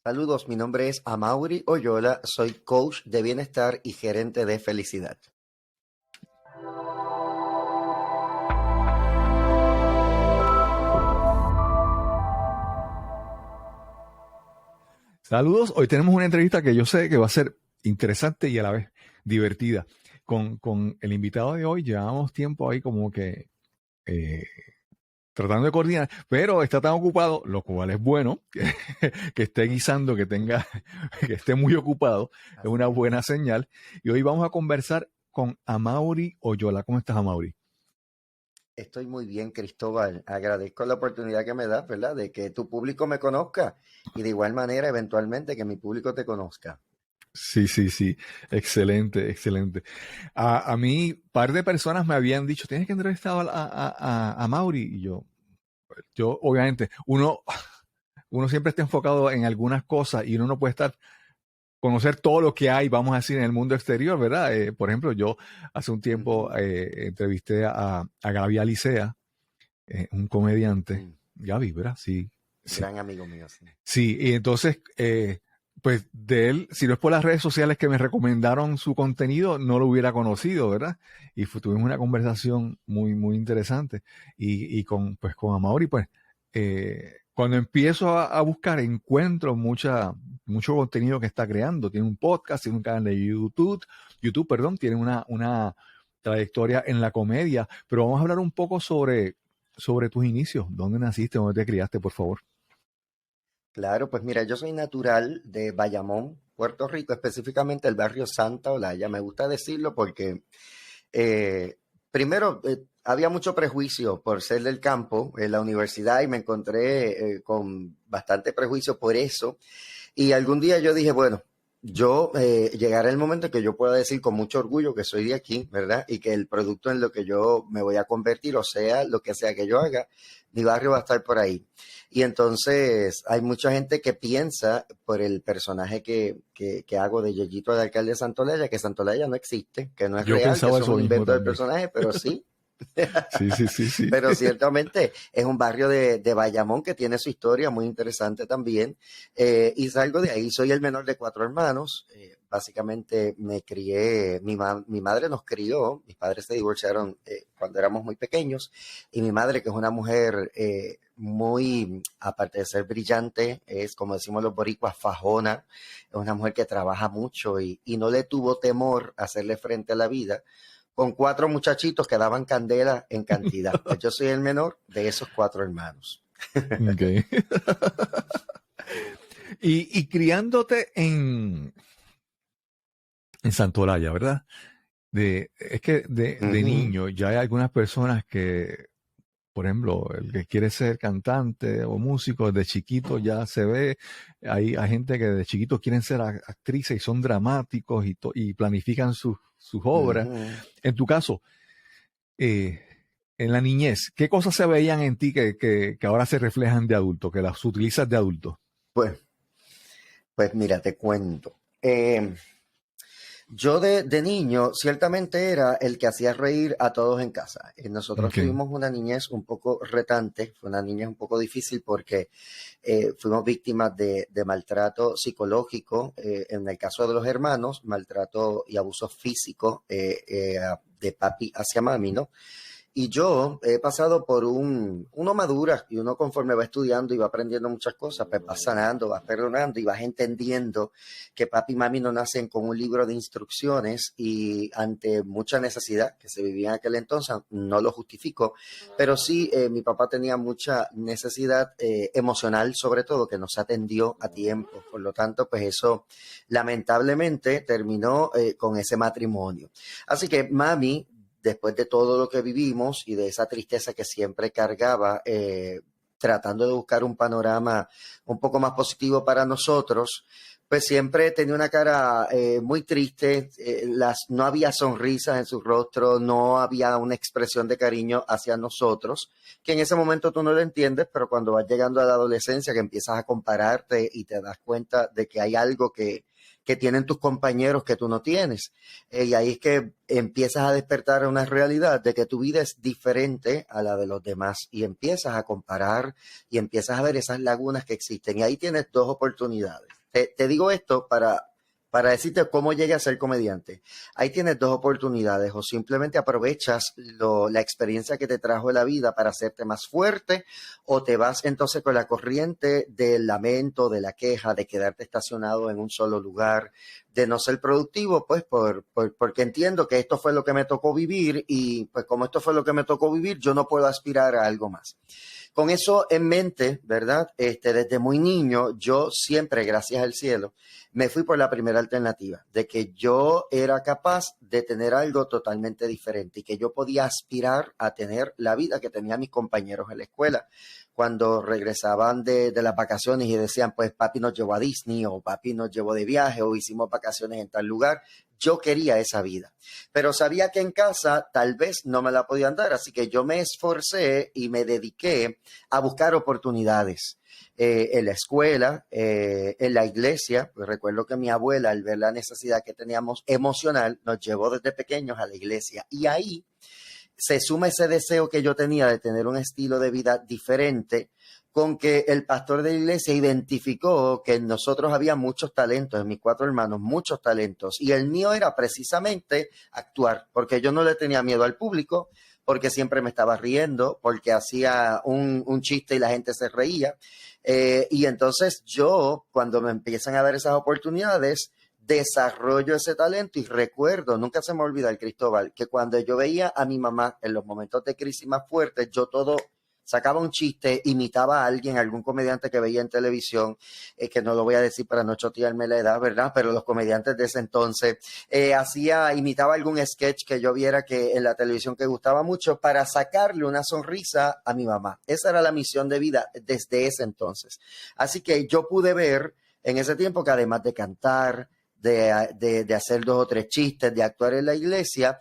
Saludos, mi nombre es Amaury Oyola, soy coach de bienestar y gerente de felicidad. Saludos, hoy tenemos una entrevista que yo sé que va a ser interesante y a la vez divertida. Con el invitado de hoy llevamos tiempo ahí como que tratando de coordinar, pero está tan ocupado, lo cual es bueno, que esté guisando, que esté muy ocupado, es una buena señal. Y hoy vamos a conversar con Amaury Oyola. ¿Cómo estás, Amaury? Estoy muy bien, Cristóbal. Agradezco la oportunidad que me das, ¿verdad? De que tu público me conozca y de igual manera, eventualmente, que mi público te conozca. Sí. Excelente. A mí, par de personas me habían dicho, tienes que entrevistar a Amaury. Y yo obviamente, uno siempre está enfocado en algunas cosas y uno no puede conocer todo lo que hay, vamos a decir, en el mundo exterior, ¿verdad? Por ejemplo, yo hace un tiempo entrevisté a Gaby Alicea, un comediante. Mm, Gaby, ¿verdad? Sí. Gran amigo mío, sí. Sí, y entonces, pues de él, si no es por las redes sociales que me recomendaron su contenido, no lo hubiera conocido, ¿verdad? Y tuvimos una conversación muy interesante. Con Amaury, pues, cuando empiezo a buscar, encuentro mucho contenido que está creando. Tiene un podcast, tiene un canal de YouTube, tiene una trayectoria en la comedia. Pero vamos a hablar un poco sobre tus inicios. ¿Dónde naciste? ¿Dónde te criaste, por favor? Claro, pues mira, yo soy natural de Bayamón, Puerto Rico, específicamente el barrio Santa Olaya. Me gusta decirlo porque primero, había mucho prejuicio por ser del campo en la universidad y me encontré con bastante prejuicio por eso. Y algún día yo dije, bueno, yo llegará el momento en que yo pueda decir con mucho orgullo que soy de aquí, ¿verdad? Y que el producto en lo que yo me voy a convertir, o sea, lo que sea que yo haga, mi barrio va a estar por ahí. Y entonces hay mucha gente que piensa por el personaje que hago de Yeyito de alcalde de Santolaya, que Santolaya no existe, que no es Yo real, que pensaba eso es eso un mismo invento del también. personaje, pero sí. Sí. Pero ciertamente es un barrio de Bayamón que tiene su historia muy interesante también. Y salgo de ahí, soy el menor de 4 hermanos. Básicamente me crié, mi madre nos crió, mis padres se divorciaron cuando éramos muy pequeños, y mi madre, que es una mujer muy, aparte de ser brillante, es como decimos los boricuas, fajona, es una mujer que trabaja mucho y no le tuvo temor a hacerle frente a la vida con 4 muchachitos que daban candela en cantidad. Pues yo soy el menor de esos 4 hermanos. Okay. Y criándote en Santolaya, ¿verdad? Es que de Ujú. niño ya hay algunas personas que, por ejemplo, el que quiere ser cantante o músico, de chiquito ya se ve. Hay gente que de chiquito quieren ser actrices y son dramáticos y planifican sus obras. Ujú. En tu caso, eh, en la niñez, ¿qué cosas se veían en ti que ahora se reflejan de adulto, que las utilizas de adulto? Pues, pues mira, te cuento. Yo de niño ciertamente era el que hacía reír a todos en casa. Nosotros Okay. tuvimos una niñez un poco retante, fue una niñez un poco difícil porque fuimos víctimas de maltrato psicológico, en el caso de los hermanos, maltrato y abuso físico de papi hacia mami, ¿no? Y yo he pasado por uno madura y uno conforme va estudiando y va aprendiendo muchas cosas, pues vas sanando, vas perdonando y vas entendiendo que papi y mami no nacen con un libro de instrucciones y ante mucha necesidad que se vivía en aquel entonces, no lo justifico, pero sí mi papá tenía mucha necesidad emocional sobre todo que no se atendió a tiempo, por lo tanto pues eso lamentablemente terminó con ese matrimonio. Así que mami, después de todo lo que vivimos y de esa tristeza que siempre cargaba, tratando de buscar un panorama un poco más positivo para nosotros, pues siempre tenía una cara muy triste, no había sonrisas en su rostro, no había una expresión de cariño hacia nosotros, que en ese momento tú no lo entiendes, pero cuando vas llegando a la adolescencia, que empiezas a compararte y te das cuenta de que hay algo que tienen tus compañeros que tú no tienes. Y ahí es que empiezas a despertar una realidad de que tu vida es diferente a la de los demás y empiezas a comparar y empiezas a ver esas lagunas que existen. Y ahí tienes dos oportunidades. Te digo esto para decirte cómo llegué a ser comediante. Ahí tienes dos oportunidades, o simplemente aprovechas la experiencia que te trajo la vida para hacerte más fuerte, o te vas entonces con la corriente del lamento, de la queja, de quedarte estacionado en un solo lugar, de no ser productivo, pues porque entiendo que esto fue lo que me tocó vivir y pues como esto fue lo que me tocó vivir, yo no puedo aspirar a algo más. Con eso en mente, ¿verdad? Desde muy niño, yo siempre, gracias al cielo, me fui por la primera alternativa, de que yo era capaz de tener algo totalmente diferente y que yo podía aspirar a tener la vida que tenían mis compañeros en la escuela. Cuando regresaban de las vacaciones y decían, pues papi nos llevó a Disney o papi nos llevó de viaje o hicimos vacaciones en tal lugar, yo quería esa vida, pero sabía que en casa tal vez no me la podían dar, así que yo me esforcé y me dediqué a buscar oportunidades en la escuela, en la iglesia. Pues recuerdo que mi abuela, al ver la necesidad que teníamos emocional, nos llevó desde pequeños a la iglesia y ahí se suma ese deseo que yo tenía de tener un estilo de vida diferente, con que el pastor de la iglesia identificó que en nosotros había muchos talentos, en mis 4 hermanos, muchos talentos, y el mío era precisamente actuar, porque yo no le tenía miedo al público, porque siempre me estaba riendo, porque hacía un chiste y la gente se reía, y entonces yo, cuando me empiezan a dar esas oportunidades, desarrollo ese talento y recuerdo, nunca se me olvida el Cristóbal, que cuando yo veía a mi mamá en los momentos de crisis más fuertes, yo todo sacaba un chiste, imitaba a alguien, algún comediante que veía en televisión, que no lo voy a decir para no chotearme la edad, ¿verdad? Pero los comediantes de ese entonces, imitaba algún sketch que yo viera que en la televisión que gustaba mucho para sacarle una sonrisa a mi mamá. Esa era la misión de vida desde ese entonces. Así que yo pude ver en ese tiempo que además de cantar, de hacer 2 o 3 chistes, de actuar en la iglesia,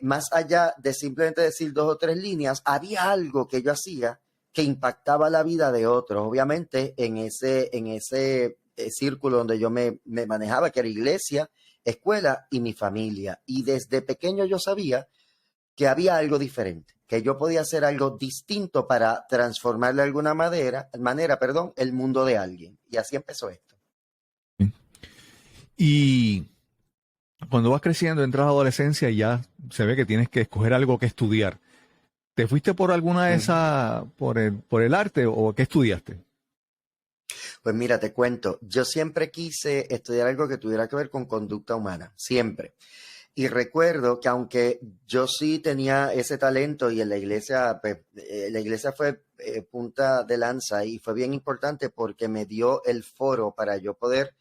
más allá de simplemente decir 2 o 3 líneas, había algo que yo hacía que impactaba la vida de otros, obviamente en ese círculo donde yo me manejaba, que era iglesia, escuela y mi familia. Y desde pequeño yo sabía que había algo diferente, que yo podía hacer algo distinto para transformar de alguna manera, el mundo de alguien. Y así empezó esto. Y cuando vas creciendo, entras a la adolescencia y ya se ve que tienes que escoger algo que estudiar. ¿Te fuiste por alguna de esas, por el arte o qué estudiaste? Pues mira, te cuento, yo siempre quise estudiar algo que tuviera que ver con conducta humana, siempre. Y recuerdo que aunque yo sí tenía ese talento y en pues, la iglesia fue punta de lanza y fue bien importante porque me dio el foro para yo poder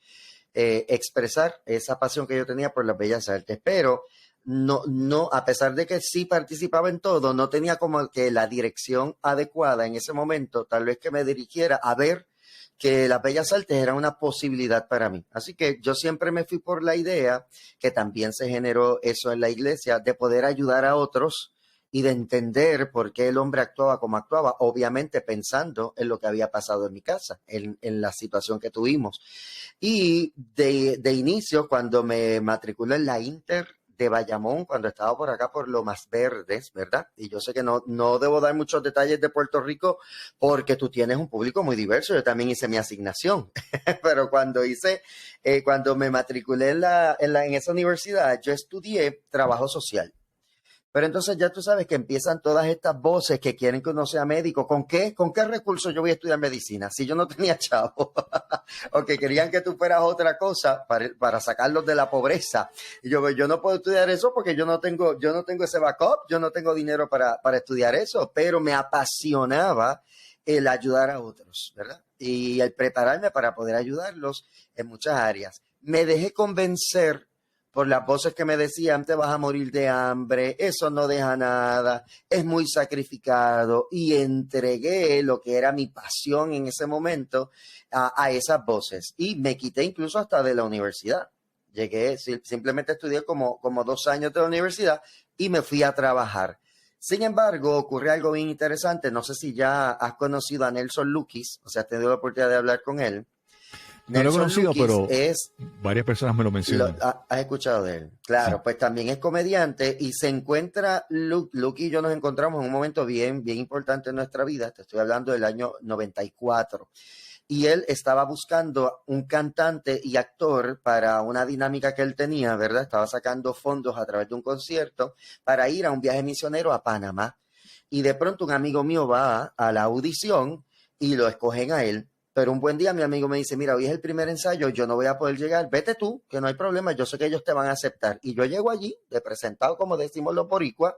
expresar esa pasión que yo tenía por las bellas artes, pero no, a pesar de que sí participaba en todo, no tenía como que la dirección adecuada en ese momento, tal vez que me dirigiera a ver que las bellas artes eran una posibilidad para mí. Así que yo siempre me fui por la idea, que también se generó eso en la iglesia, de poder ayudar a otros y de entender por qué el hombre actuaba como actuaba, obviamente pensando en lo que había pasado en mi casa, en la situación que tuvimos. Y de inicio, cuando me matriculé en la Inter de Bayamón, cuando estaba por acá por Lomas Verdes, ¿verdad? Y yo sé que no debo dar muchos detalles de Puerto Rico porque tú tienes un público muy diverso. Yo también hice mi asignación, pero cuando me matriculé en esa universidad, yo estudié trabajo social. Pero entonces ya tú sabes que empiezan todas estas voces que quieren que uno sea médico. ¿Con qué recursos yo voy a estudiar medicina? Si yo no tenía chavo. O que querían que tú fueras otra cosa para sacarlos de la pobreza. Y yo no puedo estudiar eso porque yo no tengo ese backup, yo no tengo dinero para estudiar eso, pero me apasionaba el ayudar a otros, ¿verdad? Y el prepararme para poder ayudarlos en muchas áreas. Me dejé convencer por las voces que me decían, te vas a morir de hambre, eso no deja nada, es muy sacrificado, y entregué lo que era mi pasión en ese momento a esas voces y me quité incluso hasta de la universidad. Llegué, simplemente estudié como 2 años de la universidad y me fui a trabajar. Sin embargo, ocurre algo bien interesante, no sé si ya has conocido a Nelson Luquis, o sea, has tenido la oportunidad de hablar con él. No lo he Nelson conocido, Luquis pero es varias personas me lo mencionan. ¿Has escuchado de él? Claro, Sí. pues también es comediante y se encuentra, Luke y yo nos encontramos en un momento bien, bien importante en nuestra vida, te estoy hablando del año 94, y él estaba buscando un cantante y actor para una dinámica que él tenía, ¿verdad? Estaba sacando fondos a través de un concierto para ir a un viaje misionero a Panamá. Y de pronto un amigo mío va a la audición y lo escogen a él. Pero un buen día mi amigo me dice, mira, hoy es el primer ensayo, yo no voy a poder llegar, vete tú, que no hay problema, yo sé que ellos te van a aceptar. Y yo llego allí, de presentado, como decimos los boricuas,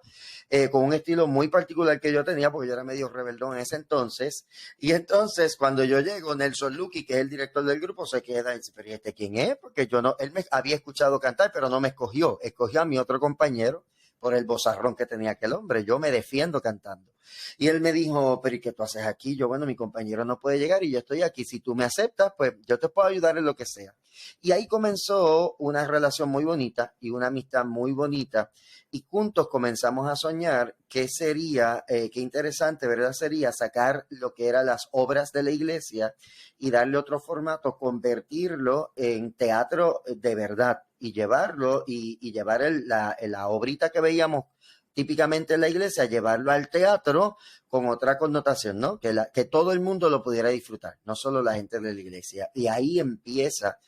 con un estilo muy particular que yo tenía, porque yo era medio rebeldón en ese entonces. Y entonces, cuando yo llego, Nelson Luquis, que es el director del grupo, se queda y dice, pero ¿y este quién es? Porque yo no, él me había escuchado cantar, pero no me escogió a mi otro compañero por el vozarrón que tenía aquel hombre. Yo me defiendo cantando. Y él me dijo, pero ¿y qué tú haces aquí? Yo, bueno, mi compañero no puede llegar y yo estoy aquí. Si tú me aceptas, pues yo te puedo ayudar en lo que sea. Y ahí comenzó una relación muy bonita y una amistad muy bonita. Y juntos comenzamos a soñar qué sería, qué interesante, ¿verdad? Sería sacar lo que eran las obras de la iglesia y darle otro formato, convertirlo en teatro de verdad y llevarlo y llevar la obrita que veíamos típicamente en la iglesia, llevarlo al teatro con otra connotación, ¿no? Que todo el mundo lo pudiera disfrutar, no solo la gente de la iglesia. Y ahí empieza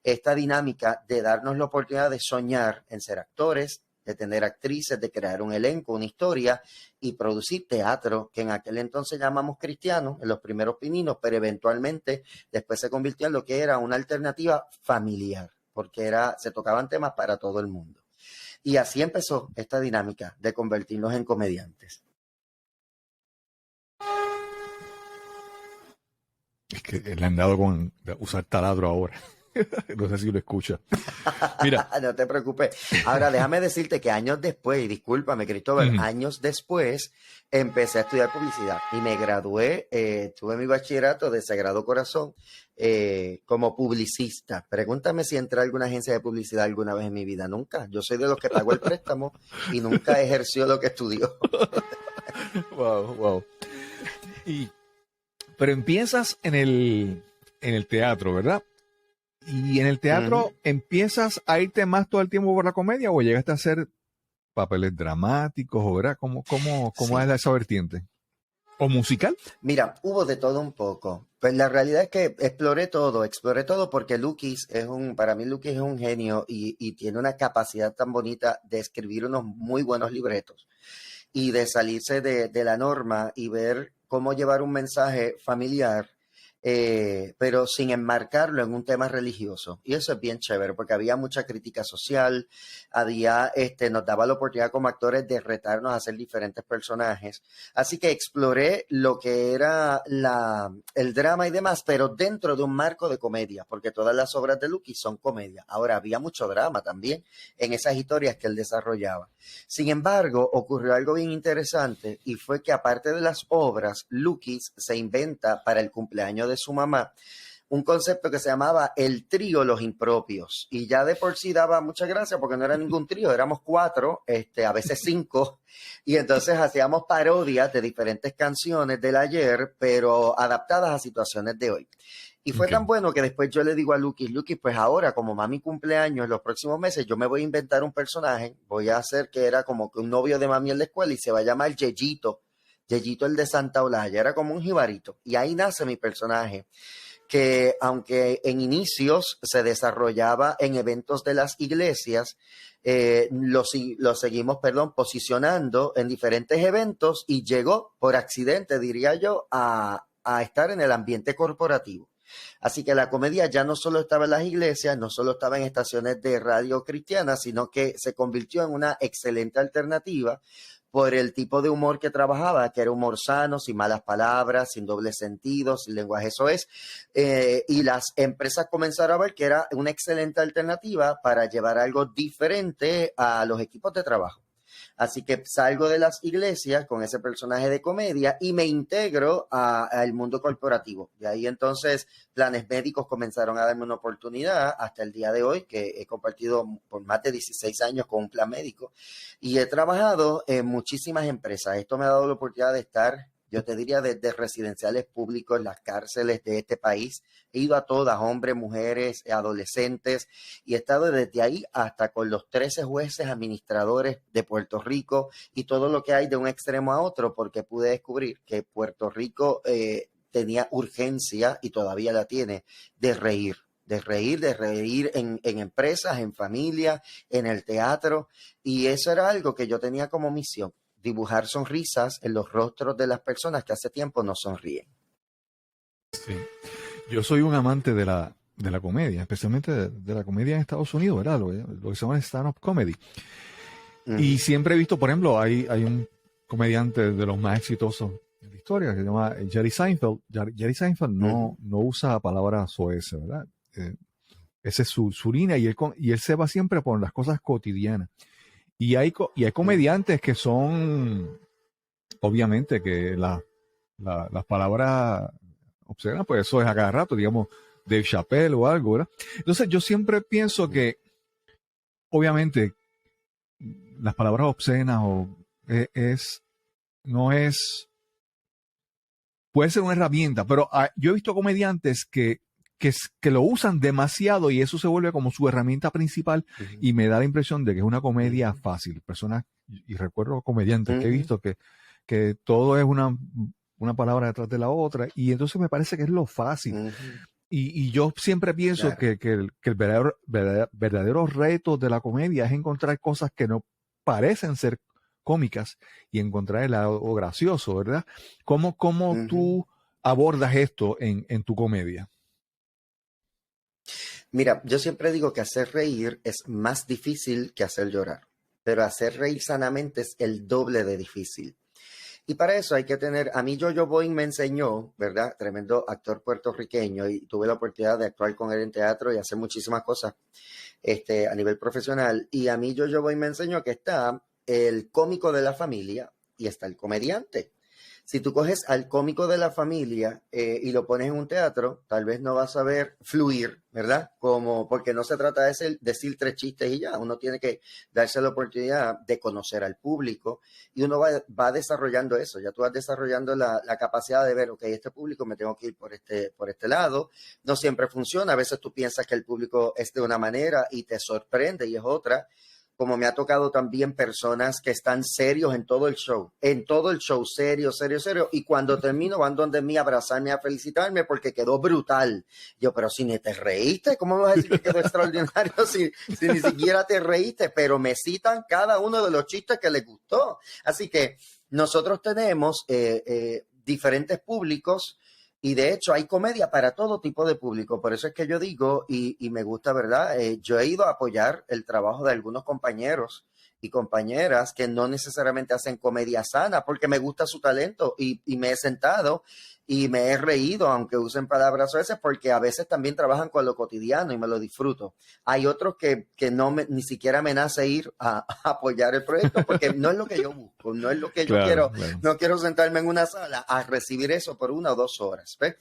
esta dinámica de darnos la oportunidad de soñar en ser actores, de tener actrices, de crear un elenco, una historia y producir teatro, que en aquel entonces llamamos cristiano, en los primeros pininos, pero eventualmente después se convirtió en lo que era una alternativa familiar, porque se tocaban temas para todo el mundo. Y así empezó esta dinámica de convertirnos en comediantes. Es que le han dado con usar taladro ahora. No sé si lo escucha. Mira. No te preocupes. Ahora, déjame decirte que años después, y discúlpame, Cristóbal, años después empecé a estudiar publicidad y me gradué, tuve mi bachillerato de Sagrado Corazón como publicista. Pregúntame si entré a alguna agencia de publicidad alguna vez en mi vida. Nunca. Yo soy de los que pagó el préstamo y nunca ejerció lo que estudió. Wow, wow. Pero empiezas en el teatro, ¿verdad? Y en el teatro empiezas a irte más todo el tiempo por la comedia o llegaste a hacer papeles dramáticos, o ¿verdad? ¿Cómo Sí. es esa vertiente? ¿O musical? Mira, hubo de todo un poco. Pues la realidad es que exploré todo porque para mí Luquis es un genio y tiene una capacidad tan bonita de escribir unos muy buenos libretos y de salirse de la norma y ver cómo llevar un mensaje familiar, pero sin enmarcarlo en un tema religioso. Y eso es bien chévere, porque había mucha crítica social, nos daba la oportunidad como actores de retarnos a hacer diferentes personajes. Así que exploré lo que era el drama y demás, pero dentro de un marco de comedia, porque todas las obras de Luquis son comedia. Ahora, había mucho drama también en esas historias que él desarrollaba. Sin embargo, ocurrió algo bien interesante y fue que aparte de las obras, Luquis se inventa para el cumpleaños de su mamá un concepto que se llamaba el trío Los Impropios. Y ya de por sí daba mucha gracia porque no era ningún trío, éramos 4, a veces 5, y entonces hacíamos parodias de diferentes canciones del ayer, pero adaptadas a situaciones de hoy. Y fue tan bueno que después yo le digo a Luquis, pues ahora como mami cumpleaños en los próximos meses, yo me voy a inventar un personaje, voy a hacer que era como que un novio de mami en la escuela y se va a llamar Yeyito el de Santa Olaya, era como un jibarito. Y ahí nace mi personaje, que aunque en inicios se desarrollaba en eventos de las iglesias, lo seguimos, posicionando en diferentes eventos y llegó por accidente, diría yo, a estar en el ambiente corporativo. Así que la comedia ya no solo estaba en las iglesias, no solo estaba en estaciones de radio cristianas, sino que se convirtió en una excelente alternativa por el tipo de humor que trabajaba, que era humor sano, sin malas palabras, sin doble sentido, sin lenguaje soez. Y las empresas comenzaron a ver que era una excelente alternativa para llevar algo diferente a los equipos de trabajo. Así que salgo de las iglesias con ese personaje de comedia y me integro al mundo corporativo. De ahí entonces Planes Médicos comenzaron a darme una oportunidad hasta el día de hoy, que he compartido por más de 16 años con un plan médico y he trabajado en muchísimas empresas. Esto me ha dado la oportunidad de estar Yo te diría desde residenciales públicos, las cárceles de este país. He ido a todas, hombres, mujeres, adolescentes, y he estado desde ahí hasta con los 13 jueces administradores de Puerto Rico y todo lo que hay de un extremo a otro, porque pude descubrir que Puerto Rico tenía urgencia, y todavía la tiene, de reír. De reír en empresas, en familia, en el teatro. Y eso era algo que yo tenía como misión, dibujar sonrisas en los rostros de las personas que hace tiempo no sonríen. Sí. Yo soy un amante de la comedia, especialmente de la comedia en Estados Unidos, ¿verdad? Lo que se llama stand-up comedy. Y siempre he visto, por ejemplo, hay un comediante de los más exitosos en la historia que se llama Jerry Seinfeld. Jerry Seinfeld no usa palabras soeces, ¿verdad? Esa es su línea, y él se va siempre por las cosas cotidianas. Y hay comediantes que son, obviamente, que las palabras obscenas, pues eso es a cada rato, digamos, Dave Chappelle o algo, ¿verdad? Entonces yo siempre pienso que, obviamente, las palabras obscenas puede ser una herramienta, pero yo he visto comediantes que lo usan demasiado, y eso se vuelve como su herramienta principal, y me da la impresión de que es una comedia fácil. Personas, y recuerdo comediantes que he visto que todo es una palabra detrás de la otra, y entonces me parece que es lo fácil. Y yo siempre pienso que el verdadero reto de la comedia es encontrar cosas que no parecen ser cómicas y encontrar el lado gracioso, ¿verdad? ¿Cómo tú abordas esto en tu comedia? Mira, yo siempre digo que hacer reír es más difícil que hacer llorar, pero hacer reír sanamente es el doble de difícil. Y para eso hay que tener, a mí Yo-Yo Boing me enseñó, ¿verdad? Tremendo actor puertorriqueño, y tuve la oportunidad de actuar con él en teatro y hacer muchísimas cosas a nivel profesional. Y a mí Yo-Yo Boing me enseñó que está el cómico de la familia y está el comediante. Si tú coges al cómico de la familia y lo pones en un teatro, tal vez no vas a ver fluir, ¿verdad? Porque no se trata de decir 3 chistes y ya. Uno tiene que darse la oportunidad de conocer al público, y uno va desarrollando eso. Ya tú vas desarrollando la capacidad de ver, ok, este público me tengo que ir por este lado. No siempre funciona. A veces tú piensas que el público es de una manera y te sorprende y es otra. Como me ha tocado también personas que están serios en todo el show, serio, y cuando termino van donde mí a abrazarme, a felicitarme porque quedó brutal. Yo, pero si ni te reíste, ¿cómo me vas a decir que quedó extraordinario si ni siquiera te reíste? Pero me citan cada uno de los chistes que les gustó. Así que nosotros tenemos diferentes públicos. Y de hecho hay comedia para todo tipo de público. Por eso es que yo digo, y me gusta, ¿verdad? Yo he ido a apoyar el trabajo de algunos compañeros y compañeras que no necesariamente hacen comedia sana, porque me gusta su talento, y me he sentado y me he reído, aunque usen palabras a veces, porque a veces también trabajan con lo cotidiano y me lo disfruto. Hay otros que ni siquiera me nace ir a apoyar el proyecto, porque no es lo que yo busco, no es lo que yo quiero. Claro. No quiero sentarme en una sala a recibir eso por 1 o 2 horas. ¿Ves?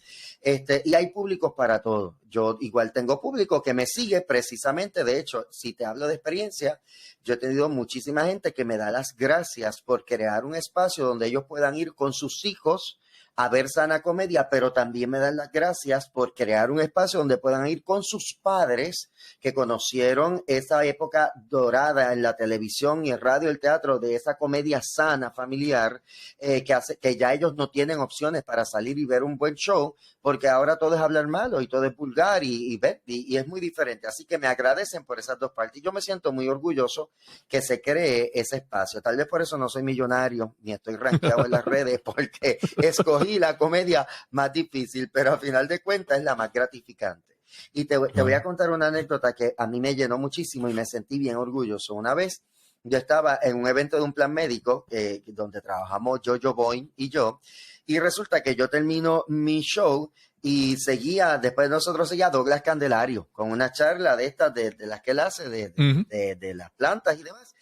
Y hay públicos para todo. Yo igual tengo público que me sigue precisamente. De hecho, si te hablo de experiencia, yo he tenido muchísima gente que me da las gracias por crear un espacio donde ellos puedan ir con sus hijos a ver sana comedia, pero también me dan las gracias por crear un espacio donde puedan ir con sus padres que conocieron esa época dorada en la televisión y el radio y el teatro de esa comedia sana familiar, que ya ellos no tienen opciones para salir y ver un buen show, porque ahora todo es hablar malo y todo es vulgar y es muy diferente. Así que me agradecen por esas dos partes. Yo me siento muy orgulloso que se cree ese espacio. Tal vez por eso no soy millonario ni estoy rankeado en las redes, porque escogí la comedia más difícil, pero al final de cuentas es la más gratificante. Y te voy a contar una anécdota que a mí me llenó muchísimo y me sentí bien orgulloso. Una vez yo estaba en un evento de un plan médico donde trabajamos Yo-Yo Boing y yo, y resulta que yo termino mi show y después de nosotros seguía Douglas Candelario con una charla de estas de las que él hace de las plantas y demás.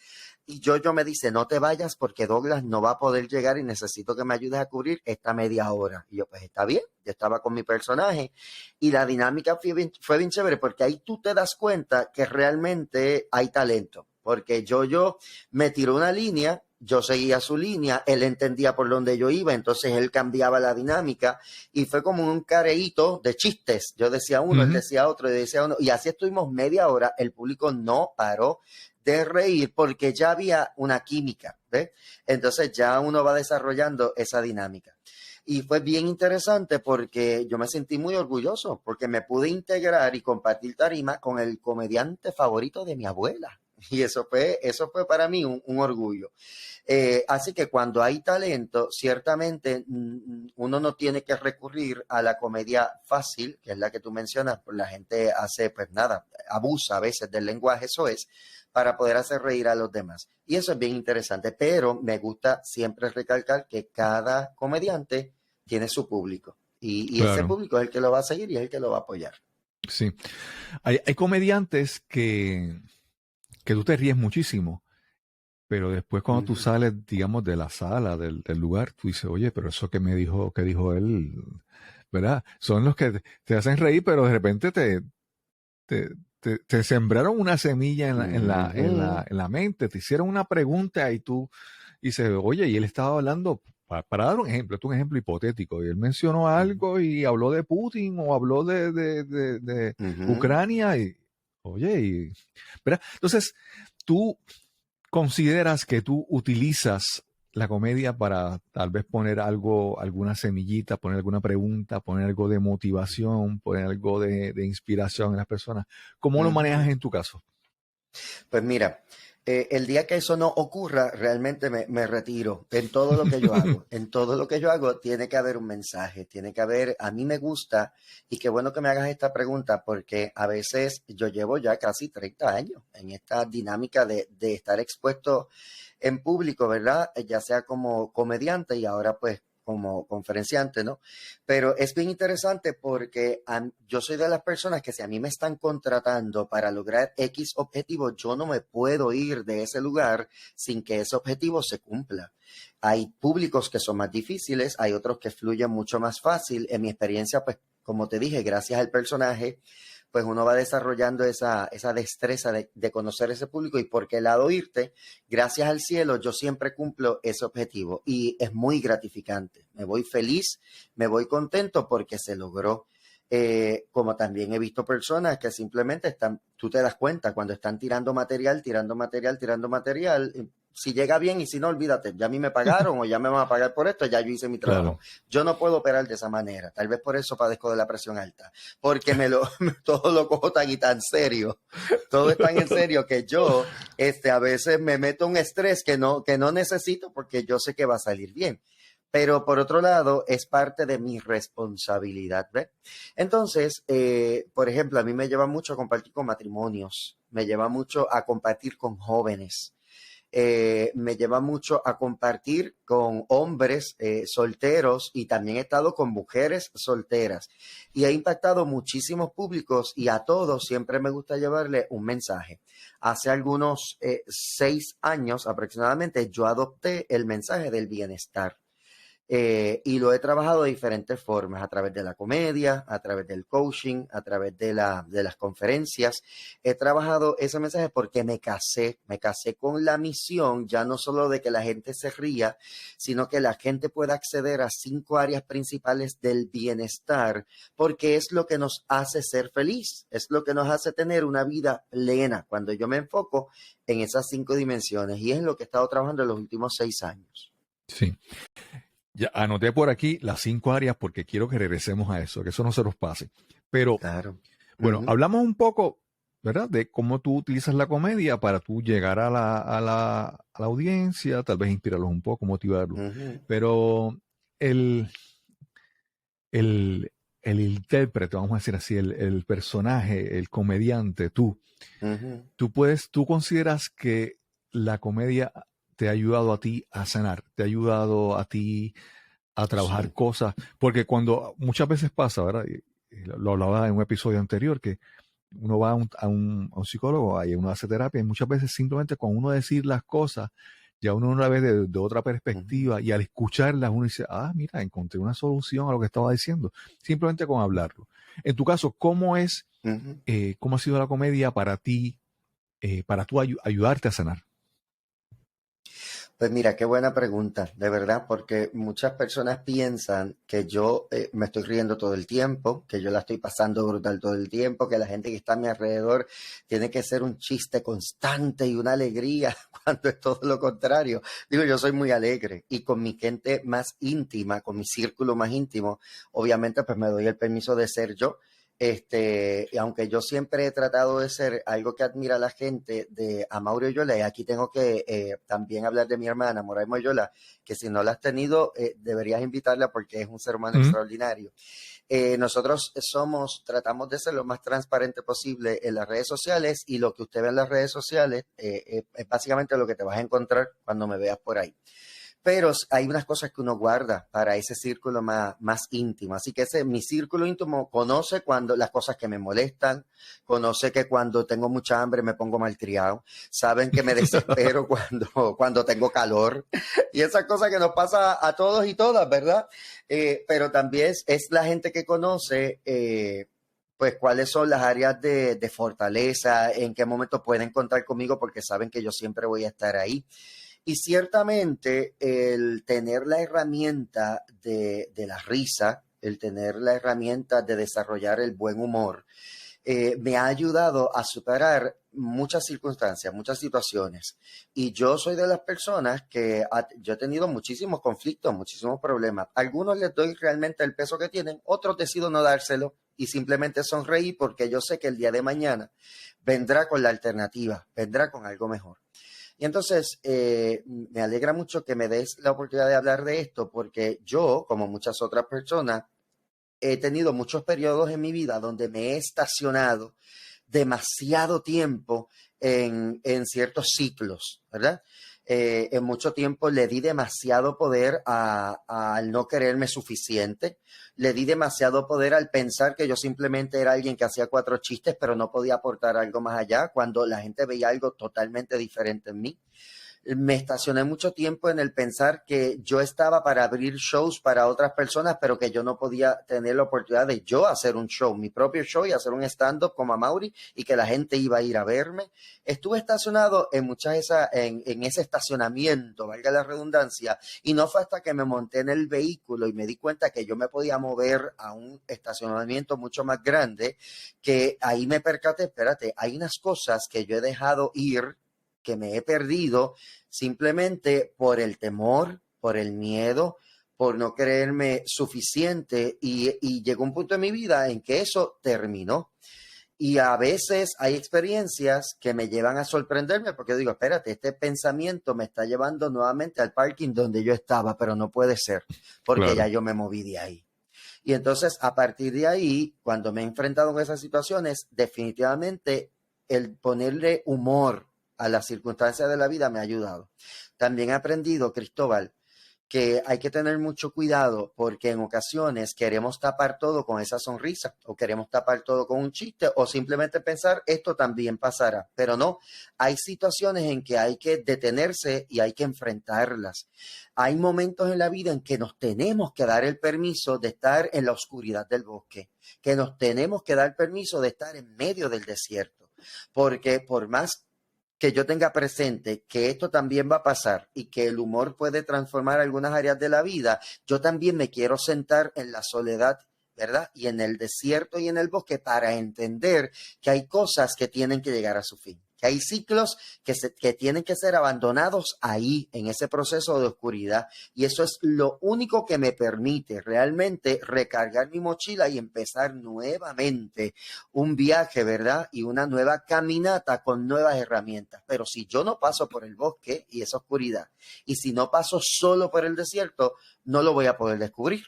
Y yo me dice, no te vayas porque Douglas no va a poder llegar y necesito que me ayudes a cubrir esta media hora. Y yo, pues está bien, yo estaba con mi personaje y la dinámica fue bien chévere, porque ahí tú te das cuenta que realmente hay talento. Porque yo me tiró una línea yo seguía su línea, él entendía por dónde yo iba, entonces él cambiaba la dinámica y fue como un careíto de chistes. Yo decía uno, él decía otro, yo decía uno, y así estuvimos media hora, el público no paró de reír porque ya había una química, ¿ves? Entonces ya uno va desarrollando esa dinámica. Y fue bien interesante porque yo me sentí muy orgulloso porque me pude integrar y compartir tarima con el comediante favorito de mi abuela. Y eso fue para mí un orgullo. Así que cuando hay talento, ciertamente uno no tiene que recurrir a la comedia fácil, que es la que tú mencionas, pues la gente hace, pues nada, abusa a veces del lenguaje, eso es, para poder hacer reír a los demás. Y eso es bien interesante, pero me gusta siempre recalcar que cada comediante tiene su público y ese Claro, público es el que lo va a seguir y es el que lo va a apoyar. sí. Hay comediantes que tú te ríes muchísimo, pero después cuando tú sales, digamos, de la sala, del lugar, tú dices, oye, pero eso que dijo él, ¿verdad? Son los que te hacen reír, pero de repente te, te sembraron una semilla en la mente, te hicieron una pregunta y tú dices, oye, y él estaba hablando, para dar un ejemplo, esto es un ejemplo hipotético, y él mencionó algo y habló de Putin o habló de Ucrania y, oye, ¿verdad? Entonces, tú consideras que tú utilizas la comedia para tal vez poner algo, alguna semillita, poner alguna pregunta, poner algo de motivación, poner algo de inspiración en las personas. ¿Cómo lo manejas en tu caso? Pues mira, el día que eso no ocurra, realmente me retiro en todo lo que yo hago. En todo lo que yo hago tiene que haber un mensaje, tiene que haber, a mí me gusta, y qué bueno que me hagas esta pregunta, porque a veces yo llevo ya casi 30 años en esta dinámica de estar expuesto en público, ¿verdad? Ya sea como comediante y ahora pues como conferenciante, ¿no? Pero es bien interesante porque yo soy de las personas que si a mí me están contratando para lograr X objetivo, yo no me puedo ir de ese lugar sin que ese objetivo se cumpla. Hay públicos que son más difíciles, hay otros que fluyen mucho más fácil. En mi experiencia, pues, como te dije, gracias al personaje, pues uno va desarrollando esa destreza de conocer ese público y por qué lado irte, gracias al cielo, yo siempre cumplo ese objetivo y es muy gratificante. Me voy feliz, me voy contento porque se logró. Como también he visto personas que simplemente están, tú te das cuenta cuando están tirando material, si llega bien y si no, olvídate, ya a mí me pagaron o ya me van a pagar por esto, ya yo hice mi trabajo. Claro. Yo no puedo operar de esa manera, tal vez por eso padezco de la presión alta, porque todo lo cojo tan y tan serio, todo es tan en serio que yo a veces me meto un estrés que no necesito porque yo sé que va a salir bien. Pero por otro lado, es parte de mi responsabilidad, ¿ves? Entonces, por ejemplo, a mí me lleva mucho a compartir con matrimonios, me lleva mucho a compartir con jóvenes, me lleva mucho a compartir con hombres solteros y también he estado con mujeres solteras y he impactado muchísimos públicos y a todos siempre me gusta llevarle un mensaje. Hace algunos 6 años aproximadamente yo adopté el mensaje del bienestar. Y lo he trabajado de diferentes formas, a través de la comedia, a través del coaching, a través de las conferencias. He trabajado ese mensaje porque me casé con la misión, ya no solo de que la gente se ría, sino que la gente pueda acceder a 5 áreas principales del bienestar, porque es lo que nos hace ser feliz, es lo que nos hace tener una vida plena, cuando yo me enfoco en esas 5 dimensiones, y es lo que he estado trabajando en los últimos 6 años. Sí. Ya anoté por aquí las 5 áreas porque quiero que regresemos a eso, que eso no se nos pase. Pero, Claro. bueno, hablamos un poco, ¿verdad? De cómo tú utilizas la comedia para tú llegar a la audiencia, tal vez inspirarlos un poco, motivarlos. Pero el, el, el intérprete, vamos a decir así, el personaje, el comediante, tú consideras que la comedia te ha ayudado a ti a sanar, te ha ayudado a ti a trabajar Sí. cosas, porque cuando muchas veces pasa, ¿verdad? Y lo hablaba en un episodio anterior, que uno va a un psicólogo, ahí uno hace terapia, y muchas veces simplemente con uno decir las cosas, ya uno la ve de otra perspectiva, y al escucharlas uno dice, mira, encontré una solución a lo que estaba diciendo, simplemente con hablarlo. En tu caso, ¿cómo ha sido la comedia para ti, para tú ayudarte a sanar? Pues mira, qué buena pregunta, de verdad, porque muchas personas piensan que yo me estoy riendo todo el tiempo, que yo la estoy pasando brutal todo el tiempo, que la gente que está a mi alrededor tiene que ser un chiste constante y una alegría, cuando es todo lo contrario. Digo, yo soy muy alegre y con mi gente más íntima, con mi círculo más íntimo, obviamente pues me doy el permiso de ser yo. Y aunque yo siempre he tratado de ser algo que admira a la gente de Amaury Oyola, y aquí tengo que también hablar de mi hermana, Moraima Oyola, que si no la has tenido, deberías invitarla porque es un ser humano extraordinario. Nosotros tratamos de ser lo más transparente posible en las redes sociales y lo que usted ve en las redes sociales es básicamente lo que te vas a encontrar cuando me veas por ahí. Pero hay unas cosas que uno guarda para ese círculo más íntimo. Así que mi círculo íntimo conoce cuando las cosas que me molestan, conoce que cuando tengo mucha hambre me pongo malcriado, saben que me desespero cuando tengo calor y esas cosas que nos pasa a todos y todas, ¿verdad? Pero también es la gente que conoce pues cuáles son las áreas de fortaleza, en qué momento pueden contar conmigo porque saben que yo siempre voy a estar ahí. Y ciertamente el tener la herramienta de la risa, el tener la herramienta de desarrollar el buen humor, me ha ayudado a superar muchas circunstancias, muchas situaciones. Y yo soy de las personas que yo he tenido muchísimos conflictos, muchísimos problemas. Algunos les doy realmente el peso que tienen, otros decido no dárselo y simplemente sonreír porque yo sé que el día de mañana vendrá con la alternativa, vendrá con algo mejor. Y entonces me alegra mucho que me des la oportunidad de hablar de esto porque yo, como muchas otras personas, he tenido muchos periodos en mi vida donde me he estacionado demasiado tiempo en ciertos ciclos, ¿verdad? En mucho tiempo le di demasiado poder al no quererme suficiente, le di demasiado poder al pensar que yo simplemente era alguien que hacía 4 chistes, pero no podía aportar algo más allá, cuando la gente veía algo totalmente diferente en mí. Me estacioné mucho tiempo en el pensar que yo estaba para abrir shows para otras personas, pero que yo no podía tener la oportunidad de yo hacer un show, mi propio show y hacer un stand-up como Amaury y que la gente iba a ir a verme. Estuve estacionado en ese estacionamiento, valga la redundancia, y no fue hasta que me monté en el vehículo y me di cuenta que yo me podía mover a un estacionamiento mucho más grande, que ahí me percaté, espérate, hay unas cosas que yo he dejado ir, que me he perdido simplemente por el temor, por el miedo, por no creerme suficiente y llegó un punto en mi vida en que eso terminó. Y a veces hay experiencias que me llevan a sorprenderme porque digo, espérate, este pensamiento me está llevando nuevamente al parking donde yo estaba, pero no puede ser porque ya yo me moví de ahí. Y entonces a partir de ahí, cuando me he enfrentado con esas situaciones, definitivamente el ponerle humor a las circunstancias de la vida me ha ayudado. También he aprendido, Cristóbal, que hay que tener mucho cuidado porque en ocasiones queremos tapar todo con esa sonrisa o queremos tapar todo con un chiste o simplemente pensar esto también pasará, pero no, hay situaciones en que hay que detenerse y hay que enfrentarlas. Hay momentos en la vida en que nos tenemos que dar el permiso de estar en la oscuridad del bosque, que nos tenemos que dar permiso de estar en medio del desierto, porque por más que yo tenga presente que esto también va a pasar y que el humor puede transformar algunas áreas de la vida, yo también me quiero sentar en la soledad, ¿verdad? Y en el desierto y en el bosque para entender que hay cosas que tienen que llegar a su fin, que hay ciclos que tienen que ser abandonados ahí, en ese proceso de oscuridad. Y eso es lo único que me permite realmente recargar mi mochila y empezar nuevamente un viaje, ¿verdad? Y una nueva caminata con nuevas herramientas. Pero si yo no paso por el bosque y esa oscuridad, y si no paso solo por el desierto, no lo voy a poder descubrir.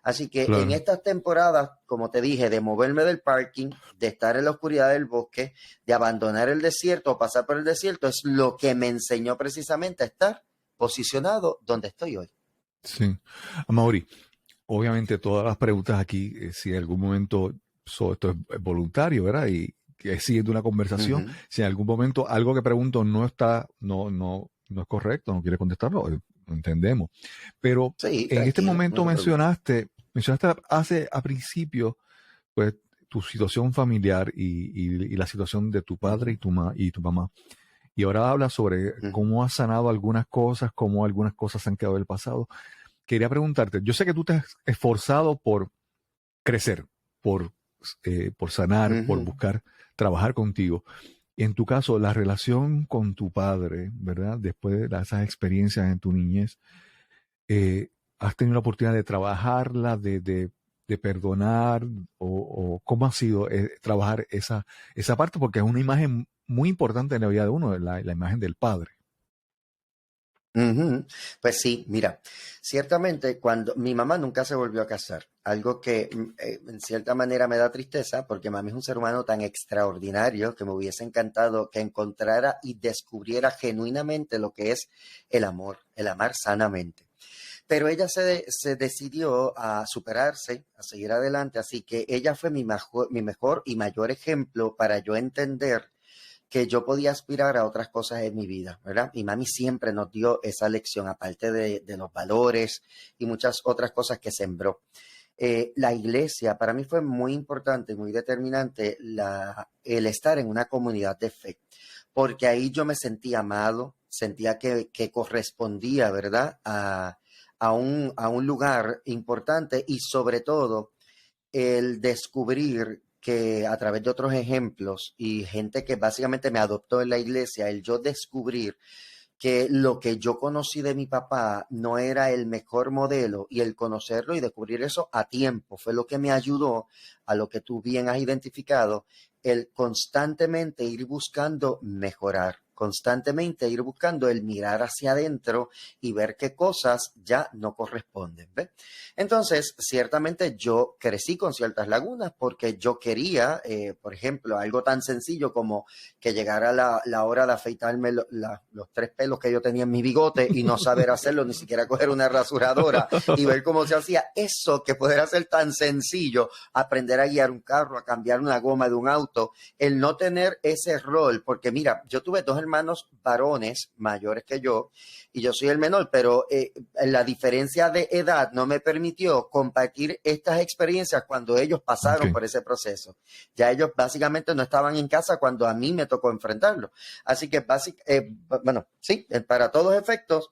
Así que en estas temporadas, como te dije, de moverme del parking, de estar en la oscuridad del bosque, de abandonar el desierto o pasar por el desierto, es lo que me enseñó precisamente a estar posicionado donde estoy hoy. Sí. Amaury, obviamente todas las preguntas aquí, si en algún momento esto es voluntario, ¿verdad? Y que es siguiendo una conversación, si en algún momento algo que pregunto no es correcto, no quiere contestarlo, lo entendemos. Pero sí, en este momento no mencionaste a principio, pues, tu situación familiar y la situación de tu padre y tu mamá. Y ahora habla sobre Ujú, cómo has sanado algunas cosas, cómo algunas cosas han quedado del pasado. Quería preguntarte, yo sé que tú te has esforzado por crecer, por, por sanar, por ujú. buscar trabajar contigo. En tu caso, la relación con tu padre, ¿verdad? Después de esas experiencias en tu niñez, eh, ¿has tenido la oportunidad de trabajarla, de perdonar? O cómo ha sido trabajar esa parte? Porque es una imagen muy importante en la vida de uno, la imagen del padre. Ujú. Pues sí, mira, ciertamente cuando mi mamá nunca se volvió a casar, algo que en cierta manera me da tristeza porque mami es un ser humano tan extraordinario que me hubiese encantado que encontrara y descubriera genuinamente lo que es el amor, el amar sanamente. Pero ella se decidió a superarse, a seguir adelante, así que ella fue mi mejor y mayor ejemplo para yo entender que yo podía aspirar a otras cosas en mi vida, ¿verdad? Y mami siempre nos dio esa lección, aparte de los valores y muchas otras cosas que sembró. La iglesia para mí fue muy importante, muy determinante el estar en una comunidad de fe, porque ahí yo me sentía amado, sentía que correspondía, ¿verdad? A un lugar importante y sobre todo el descubrir que a través de otros ejemplos y gente que básicamente me adoptó en la iglesia, el yo descubrir que lo que yo conocí de mi papá no era el mejor modelo y el conocerlo y descubrir eso a tiempo fue lo que me ayudó a lo que tú bien has identificado, el constantemente ir buscando mejorar, constantemente ir buscando el mirar hacia adentro y ver qué cosas ya no corresponden. ¿Ves? Entonces, ciertamente yo crecí con ciertas lagunas porque yo quería, por ejemplo, algo tan sencillo como que llegara la hora de afeitarme los tres pelos que yo tenía en mi bigote y no saber hacerlo, ni siquiera coger una rasuradora y ver cómo se hacía. Eso que pudiera ser tan sencillo, aprender a guiar un carro, a cambiar una goma de un auto, el no tener ese rol, porque mira, yo tuve dos hermanos varones mayores que yo y yo soy el menor, pero la diferencia de edad no me permitió compartir estas experiencias cuando ellos pasaron Okay. por ese proceso. Ya ellos básicamente no estaban en casa cuando a mí me tocó enfrentarlo. Así que, bueno, sí, para todos efectos,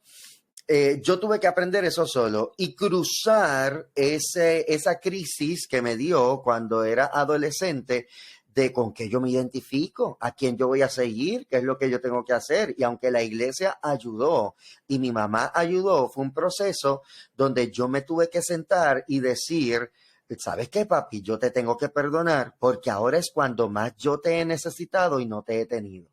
yo tuve que aprender eso solo y cruzar esa crisis que me dio cuando era adolescente de con qué yo me identifico, a quién yo voy a seguir, qué es lo que yo tengo que hacer. Y aunque la iglesia ayudó y mi mamá ayudó, fue un proceso donde yo me tuve que sentar y decir, ¿sabes qué, papi? Yo te tengo que perdonar porque ahora es cuando más yo te he necesitado y no te he tenido.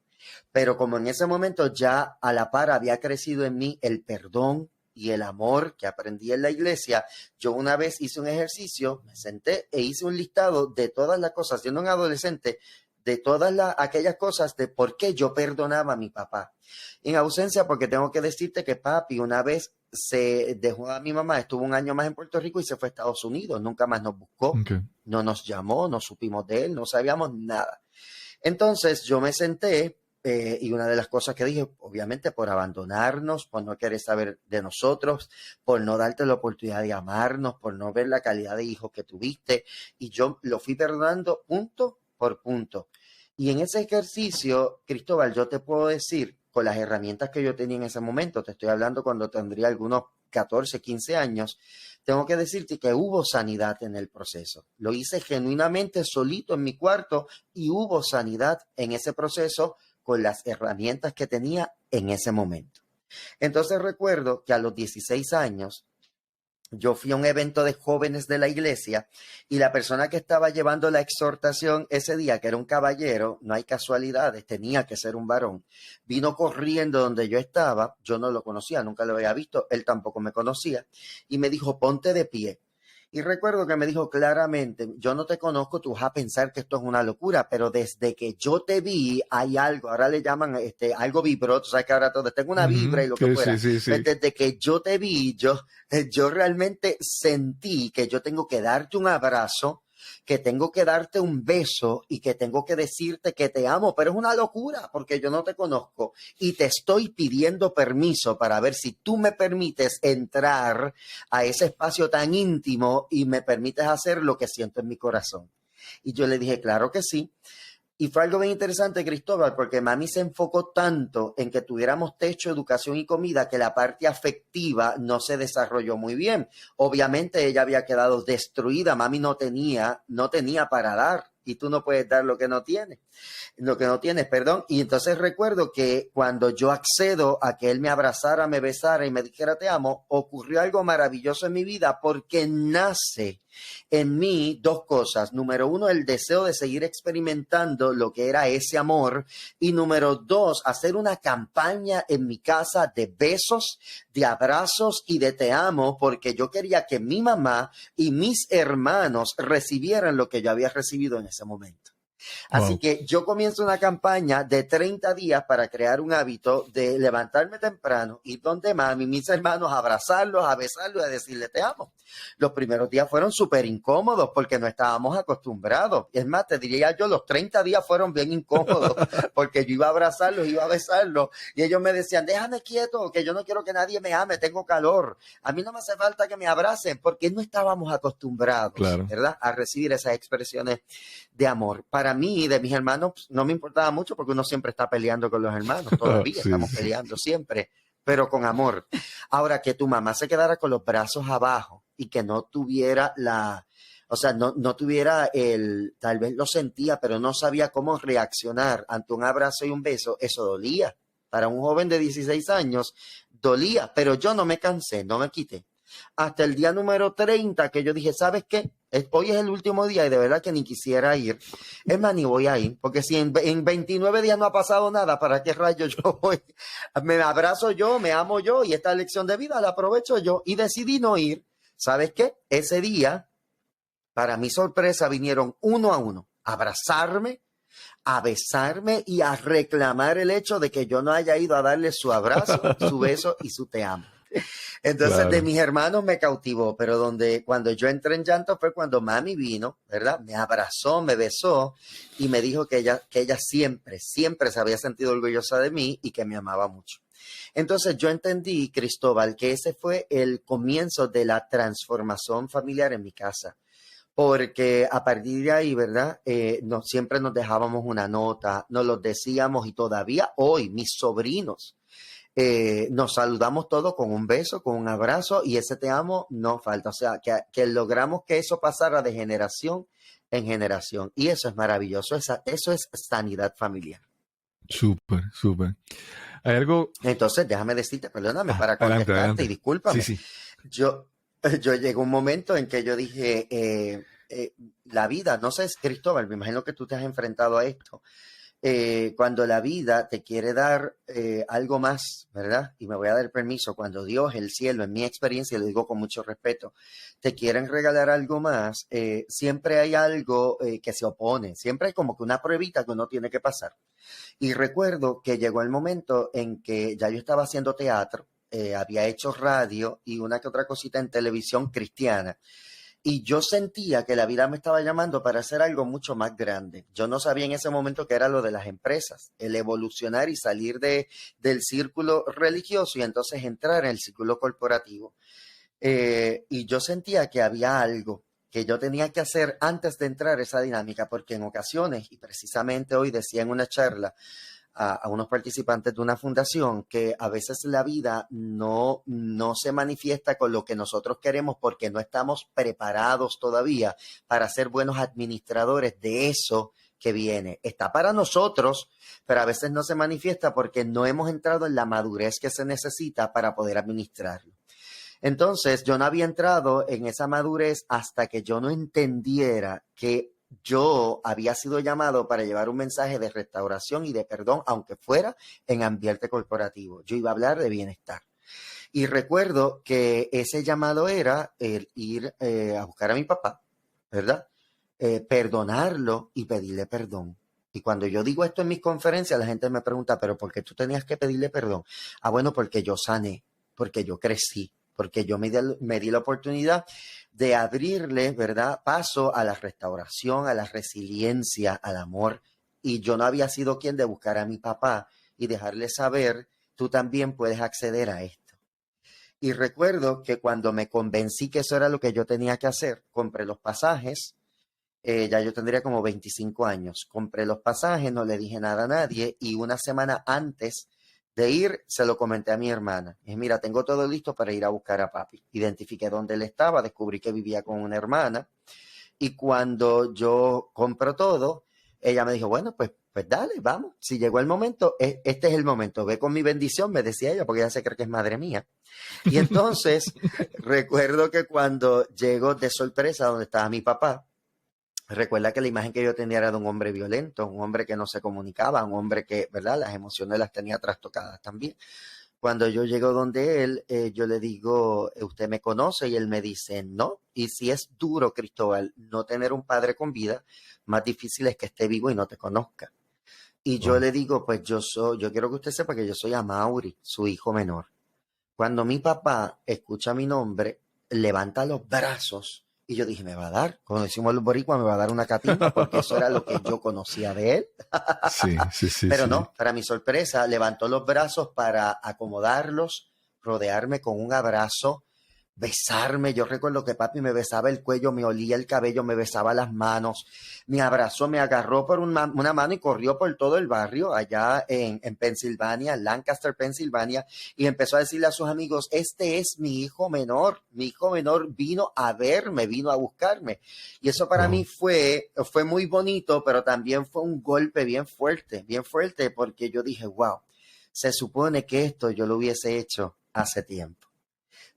Pero como en ese momento ya a la par había crecido en mí el perdón y el amor que aprendí en la iglesia, yo una vez hice un ejercicio, me senté e hice un listado de todas las cosas, siendo un adolescente, de todas aquellas cosas de por qué yo perdonaba a mi papá. En ausencia, porque tengo que decirte que papi una vez se dejó a mi mamá, estuvo un año más en Puerto Rico y se fue a Estados Unidos, nunca más nos buscó, Okay. no nos llamó, no supimos de él, no sabíamos nada. Entonces yo me senté y una de las cosas que dije, obviamente por abandonarnos, por no querer saber de nosotros, por no darte la oportunidad de amarnos, por no ver la calidad de hijo que tuviste, y yo lo fui perdonando punto por punto. Y en ese ejercicio, Cristóbal, yo te puedo decir, con las herramientas que yo tenía en ese momento, te estoy hablando cuando tendría algunos 14, 15 años, tengo que decirte que hubo sanidad en el proceso. Lo hice genuinamente solito en mi cuarto y hubo sanidad en ese proceso con las herramientas que tenía en ese momento. Entonces recuerdo que a los 16 años yo fui a un evento de jóvenes de la iglesia y la persona que estaba llevando la exhortación ese día, que era un caballero, no hay casualidades, tenía que ser un varón, vino corriendo donde yo estaba, yo no lo conocía, nunca lo había visto, él tampoco me conocía, y me dijo, ponte de pie. Y recuerdo que me dijo claramente, yo no te conozco, tú vas a pensar que esto es una locura, pero desde que yo te vi hay algo, ahora le llaman algo vibró, tú sabes que ahora todo, tengo una vibra y lo que Sí, sí, fuera. sí, Pues sí. desde que yo te vi, yo realmente sentí que yo tengo que darte un abrazo, que tengo que darte un beso y que tengo que decirte que te amo, pero es una locura porque yo no te conozco y te estoy pidiendo permiso para ver si tú me permites entrar a ese espacio tan íntimo y me permites hacer lo que siento en mi corazón. Y yo le dije, claro que sí. Y fue algo bien interesante, Cristóbal, porque mami se enfocó tanto en que tuviéramos techo, educación y comida que la parte afectiva no se desarrolló muy bien. Obviamente ella había quedado destruida, mami no tenía para dar y tú no puedes dar lo que no tienes, perdón. Y entonces recuerdo que cuando yo accedo a que él me abrazara, me besara y me dijera te amo, ocurrió algo maravilloso en mi vida porque nace en mí dos cosas. Número uno, el deseo de seguir experimentando lo que era ese amor. Y número dos, hacer una campaña en mi casa de besos, de abrazos y de te amo, porque yo quería que mi mamá y mis hermanos recibieran lo que yo había recibido en ese momento. Así Wow. que yo comienzo una campaña de 30 días para crear un hábito de levantarme temprano, ir donde mami, mis hermanos, a abrazarlos, a besarlos, a decirle te amo. Los primeros días fueron súper incómodos porque no estábamos acostumbrados. Es más, te diría yo, los 30 días fueron bien incómodos porque yo iba a abrazarlos, iba a besarlos y ellos me decían, déjame quieto, que yo no quiero que nadie me ame, tengo calor. A mí no me hace falta que me abracen porque no estábamos acostumbrados, Claro. ¿verdad?, a recibir esas expresiones de amor. Para mí, de mis hermanos, no me importaba mucho porque uno siempre está peleando con los hermanos, todavía Sí, estamos sí. peleando siempre, pero con amor. Ahora, que tu mamá se quedara con los brazos abajo y que no tuviera o sea, no tuviera tal vez lo sentía, pero no sabía cómo reaccionar ante un abrazo y un beso, eso dolía. Para un joven de 16 años, dolía, pero yo no me cansé, no me quité hasta el día número 30 que yo dije, ¿sabes qué? Hoy es el último día y de verdad que ni quisiera ir. Es más, ni voy a ir, porque si en 29 días no ha pasado nada, ¿para qué rayos yo voy? Me abrazo yo, me amo yo y esta lección de vida la aprovecho yo y decidí no ir. ¿Sabes qué? Ese día, para mi sorpresa, vinieron uno a uno a abrazarme, a besarme y a reclamar el hecho de que yo no haya ido a darle su abrazo, su beso y su te amo. Entonces de Claro. mis hermanos me cautivó, pero cuando yo entré en llanto fue cuando mami vino, ¿verdad? Me abrazó, me besó y me dijo que ella siempre, siempre se había sentido orgullosa de mí y que me amaba mucho. Entonces yo entendí, Cristóbal, que ese fue el comienzo de la transformación familiar en mi casa. Porque a partir de ahí, ¿verdad? Siempre nos dejábamos una nota, nos lo decíamos y todavía hoy mis sobrinos nos saludamos todos con un beso, con un abrazo y ese te amo no falta. O sea, que logramos que eso pasara de generación en generación. Y eso es maravilloso. Eso es sanidad familiar. Súper, súper. Hay algo. Entonces, déjame decirte, perdóname, para Adelante, contestarte y adelante. Sí, discúlpame. sí. Yo, yo llegué a un momento en que yo dije, la vida, no sé, Cristóbal, me imagino que tú te has enfrentado a esto. Cuando la vida te quiere dar algo más, ¿verdad? Y me voy a dar permiso, cuando Dios, el cielo, en mi experiencia, lo digo con mucho respeto, te quieren regalar algo más, siempre hay algo que se opone, siempre hay como que una pruebita que uno tiene que pasar. Y recuerdo que llegó el momento en que ya yo estaba haciendo teatro, había hecho radio y una que otra cosita en televisión cristiana. Y yo sentía que la vida me estaba llamando para hacer algo mucho más grande. Yo no sabía en ese momento que era lo de las empresas, el evolucionar y salir del círculo religioso y entonces entrar en el círculo corporativo. Y yo sentía que había algo que yo tenía que hacer antes de entrar a esa dinámica, porque en ocasiones, y precisamente hoy decía en una charla, a unos participantes de una fundación que a veces la vida no se manifiesta con lo que nosotros queremos porque no estamos preparados todavía para ser buenos administradores de eso que viene. Está para nosotros, pero a veces no se manifiesta porque no hemos entrado en la madurez que se necesita para poder administrarlo. Entonces, yo no había entrado en esa madurez hasta que yo no entendiera que yo había sido llamado para llevar un mensaje de restauración y de perdón, aunque fuera en ambiente corporativo. Yo iba a hablar de bienestar. Y recuerdo que ese llamado era el ir a buscar a mi papá, ¿verdad? Perdonarlo y pedirle perdón. Y cuando yo digo esto en mis conferencias, la gente me pregunta, ¿pero por qué tú tenías que pedirle perdón? Ah, bueno, porque yo sané, porque yo crecí, porque yo me di la oportunidad de abrirle, ¿verdad?, paso a la restauración, a la resiliencia, al amor. Y yo no había sido quien de buscar a mi papá y dejarle saber, tú también puedes acceder a esto. Y recuerdo que cuando me convencí que eso era lo que yo tenía que hacer, compré los pasajes, ya yo tendría como 25 años. Compré los pasajes, no le dije nada a nadie y una semana antes de ir se lo comenté a mi hermana. Dije, mira, tengo todo listo para ir a buscar a papi. Identifiqué dónde él estaba, descubrí que vivía con una hermana y cuando yo compro todo, ella me dijo, bueno, pues dale, vamos. Si llegó el momento, este es el momento. Ve con mi bendición, me decía ella, porque ella se cree que es madre mía. Y entonces recuerdo que cuando llego de sorpresa donde estaba mi papá, recuerda que la imagen que yo tenía era de un hombre violento, un hombre que no se comunicaba, un hombre que, ¿verdad? Las emociones las tenía trastocadas también. Cuando yo llego donde él, yo le digo, ¿usted me conoce? Y él me dice, no. Y si es duro, Cristóbal, no tener un padre con vida, más difícil es que esté vivo y no te conozca. Y yo Wow. le digo, pues yo quiero que usted sepa que yo soy Amaury, su hijo menor. Cuando mi papá escucha mi nombre, levanta los brazos y yo dije, me va a dar, como decimos los boricuas, me va a dar una catimba porque eso era lo que yo conocía de él. Sí, sí, sí, Pero sí. no, para mi sorpresa, levantó los brazos para acomodarlos, rodearme con un abrazo, besarme. Yo recuerdo que papi me besaba el cuello, me olía el cabello, me besaba las manos, me abrazó, me agarró por una mano y corrió por todo el barrio allá en Pensilvania, Lancaster, Pensilvania, y empezó a decirle a sus amigos, este es mi hijo menor vino a verme, vino a buscarme. Y eso para mí Wow. fue muy bonito, pero también fue un golpe bien fuerte, porque yo dije, wow, se supone que esto yo lo hubiese hecho hace tiempo.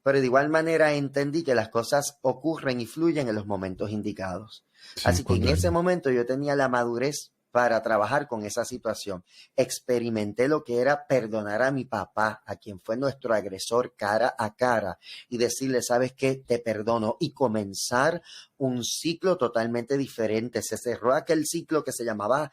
Pero de igual manera entendí que las cosas ocurren y fluyen en los momentos indicados. Sí, Así que en cuando ese hay. momento yo tenía la madurez para trabajar con esa situación. Experimenté lo que era perdonar a mi papá, a quien fue nuestro agresor cara a cara, y decirle, ¿sabes qué? Te perdono. Y comenzar un ciclo totalmente diferente. Se cerró aquel ciclo que se llamaba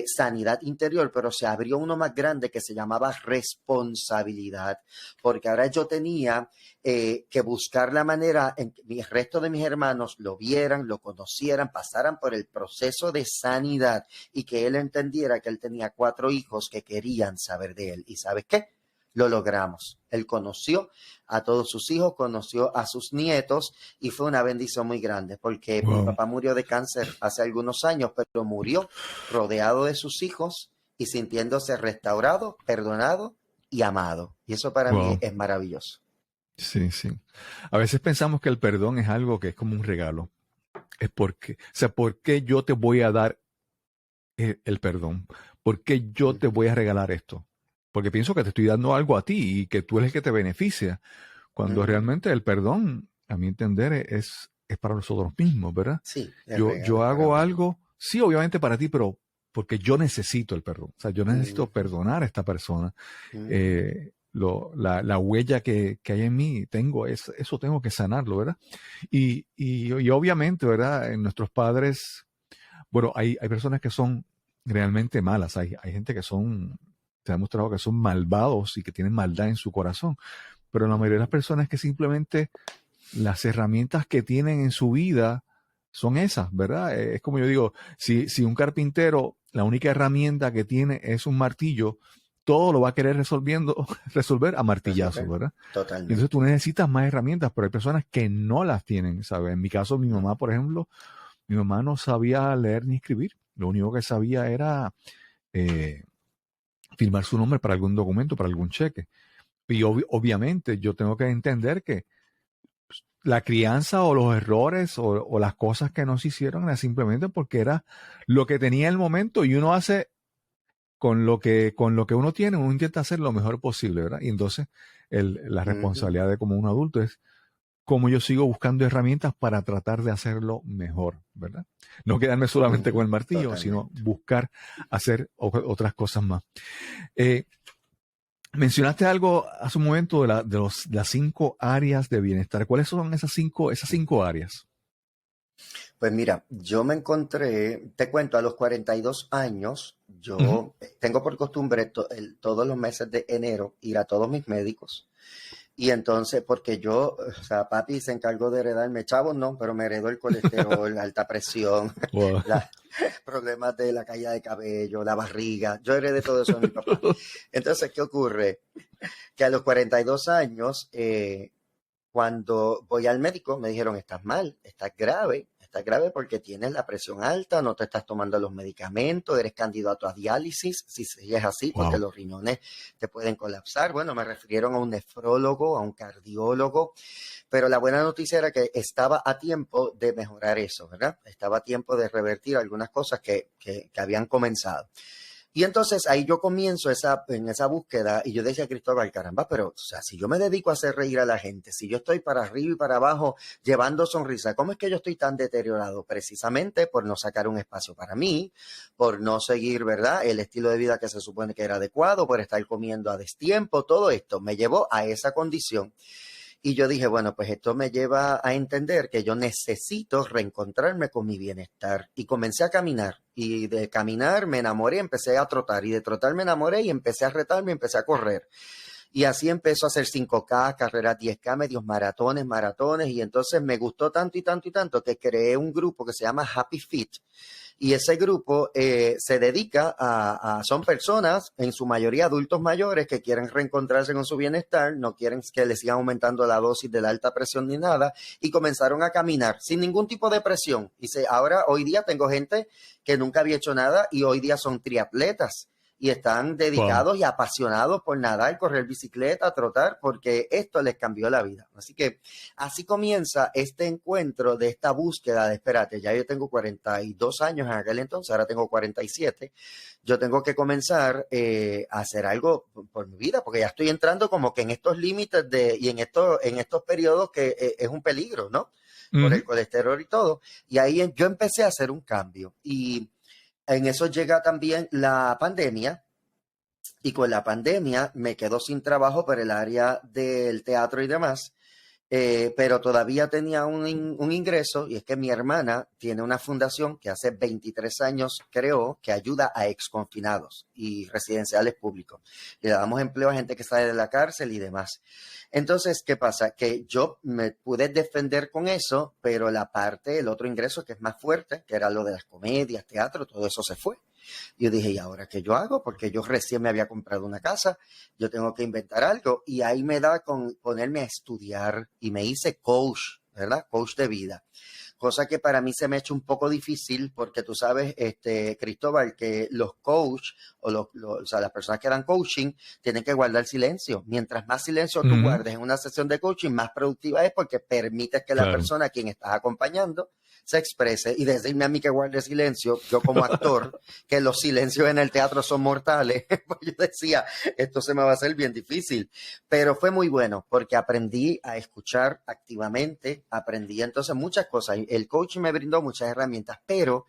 sanidad interior, pero se abrió uno más grande que se llamaba responsabilidad, porque ahora yo tenía que buscar la manera en que el resto de mis hermanos lo vieran, lo conocieran, pasaran por el proceso de sanidad y que él entendiera que él tenía 4 hijos que querían saber de él. ¿Y sabes qué? Lo logramos. Él conoció a todos sus hijos, conoció a sus nietos y fue una bendición muy grande porque mi Wow. papá murió de cáncer hace algunos años, pero murió rodeado de sus hijos y sintiéndose restaurado, perdonado y amado. Y eso para mí Wow. es maravilloso. Sí, sí. A veces pensamos que el perdón es algo que es como un regalo. Es porque, o sea, ¿por qué yo te voy a dar el perdón? ¿Por qué yo te Ujú, voy a regalar esto? Porque pienso que te estoy dando algo a ti y que tú eres el que te beneficia, cuando ujú. realmente el perdón, a mi entender, es para nosotros mismos, ¿verdad? Sí, el regalo Yo es para hago uno. algo, sí, obviamente para ti, pero porque yo necesito el perdón. O sea, yo necesito Ujú, perdonar a esta persona. ujú, La huella que hay en mí, eso tengo que sanarlo, ¿verdad? Y obviamente, ¿verdad? En nuestros padres, bueno, hay personas que son realmente malas, hay gente que se ha demostrado que son malvados y que tienen maldad en su corazón, pero la mayoría de las ujú, personas que simplemente las herramientas que tienen en su vida son esas, ¿verdad? Es como yo digo, si un carpintero, la única herramienta que tiene es un martillo, todo lo va a querer resolver a martillazos, resolver. ¿verdad? Y entonces tú Totalmente. necesitas más herramientas, pero hay personas que no las tienen, ¿sabes? En mi caso, mi mamá, por ejemplo, mi mamá no sabía leer ni escribir. Lo único que sabía era eh, firmar su nombre para algún documento, para algún cheque. Y obviamente yo tengo que entender que la crianza o los errores o las cosas que no se hicieron era simplemente porque era lo que tenía en el momento y uno hace con lo que uno tiene, uno intenta hacer lo mejor posible, ¿verdad? Y entonces la Ujú, responsabilidad de como un adulto es cómo yo sigo buscando herramientas para tratar de hacerlo mejor, ¿verdad? No quedarme solamente con ujú, el martillo, sino totalmente. buscar hacer otras cosas más. Eh, Mencionaste algo hace un momento las 5 áreas de bienestar. ¿Cuáles son esas Ujú. cinco áreas? Pues mira, yo me encontré, te cuento, a los 42 años, Ujú. yo tengo por costumbre todos los meses de enero ir a todos mis médicos. Y entonces, porque yo, o sea, papi se encargó de heredarme, chavos no, pero me heredó el colesterol, la alta presión, Wow. los problemas de la caída de cabello, la barriga. Yo heredé todo eso de mi papá. Entonces, ¿qué ocurre? Que a los 42 años, cuando voy al médico, me dijeron, estás mal, estás grave, estás grave porque tienes la presión alta, no te estás tomando los medicamentos, eres candidato a diálisis, si es así, porque Wow. los riñones te pueden colapsar. Bueno, me refirieron a un nefrólogo, a un cardiólogo, pero la buena noticia era que estaba a tiempo de mejorar eso, ¿verdad? Estaba a tiempo de revertir algunas cosas que habían comenzado. Y entonces ahí yo comienzo en esa búsqueda y yo decía a Cristóbal, caramba, pero o sea, si yo me dedico a hacer reír a la gente, si yo estoy para arriba y para abajo llevando sonrisa, ¿cómo es que yo estoy tan deteriorado? Precisamente por no sacar un espacio para mí, por no seguir, ¿verdad? El estilo de vida que se supone que era adecuado, por estar comiendo a destiempo, todo esto me llevó a esa condición. Y yo dije, bueno, pues esto me lleva a entender que yo necesito reencontrarme con mi bienestar. Y comencé a caminar. Y de caminar me enamoré, empecé a trotar. Y de trotar me enamoré y empecé a retarme, empecé a correr. Y así empezó a hacer 5K, carreras 10K, medios maratones. Y entonces me gustó tanto y tanto y tanto que creé un grupo que se llama Happy Fit. Y ese grupo se dedica son personas, en su mayoría adultos mayores, que quieren reencontrarse con su bienestar, no quieren que les sigan aumentando la dosis de la alta presión ni nada, y comenzaron a caminar sin ningún tipo de presión. Ahora, hoy día tengo gente que nunca había hecho nada y hoy día son triatletas y están Wow. dedicados y apasionados por nadar, correr bicicleta, trotar, porque esto les cambió la vida. Así que así comienza este encuentro de esta búsqueda de, espérate, ya yo tengo 42 años en aquel entonces, ahora tengo 47, yo tengo que comenzar a hacer algo por mi vida, porque ya estoy entrando como que en estos límites y en estos periodos que es un peligro, ¿no? Por el Ujú. colesterol y todo. Y ahí yo empecé a hacer un cambio. Y en eso llega también la pandemia y con la pandemia me quedo sin trabajo por el área del teatro y demás, pero todavía tenía un ingreso y es que mi hermana tiene una fundación que hace 23 años creó que ayuda a exconfinados y residenciales públicos. Le damos empleo a gente que sale de la cárcel y demás. Entonces, ¿qué pasa? Que yo me pude defender con eso, pero el otro ingreso que es más fuerte, que era lo de las comedias, teatro, todo eso se fue. Yo dije, ¿y ahora qué yo hago? Porque yo recién me había comprado una casa, yo tengo que inventar algo. Y ahí me da con ponerme a estudiar y me hice coach, ¿verdad? Coach de vida. Cosa que para mí se me ha hecho un poco difícil porque tú sabes, Cristóbal, que los coach o sea, las personas que dan coaching tienen que guardar silencio. Mientras más silencio tú Ujú. guardes en una sesión de coaching, más productiva es porque permites que la Claro. persona a quien estás acompañando se exprese y decirme a mí que guarde silencio, yo como actor, que los silencios en el teatro son mortales, pues yo decía, esto se me va a hacer bien difícil, pero fue muy bueno porque aprendí a escuchar activamente, aprendí entonces muchas cosas, el coaching me brindó muchas herramientas, pero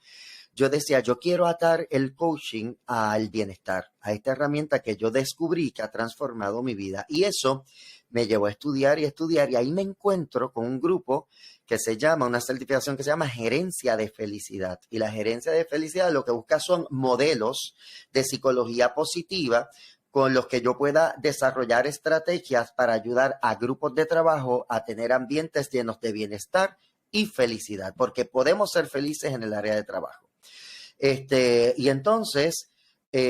yo decía, yo quiero atar el coaching al bienestar, a esta herramienta que yo descubrí que ha transformado mi vida. Y eso me llevó a estudiar y estudiar. Y ahí me encuentro con un grupo que se llama, una certificación que se llama Gerencia de Felicidad. Y la Gerencia de Felicidad lo que busca son modelos de psicología positiva con los que yo pueda desarrollar estrategias para ayudar a grupos de trabajo a tener ambientes llenos de bienestar y felicidad, porque podemos ser felices en el área de trabajo. Y entonces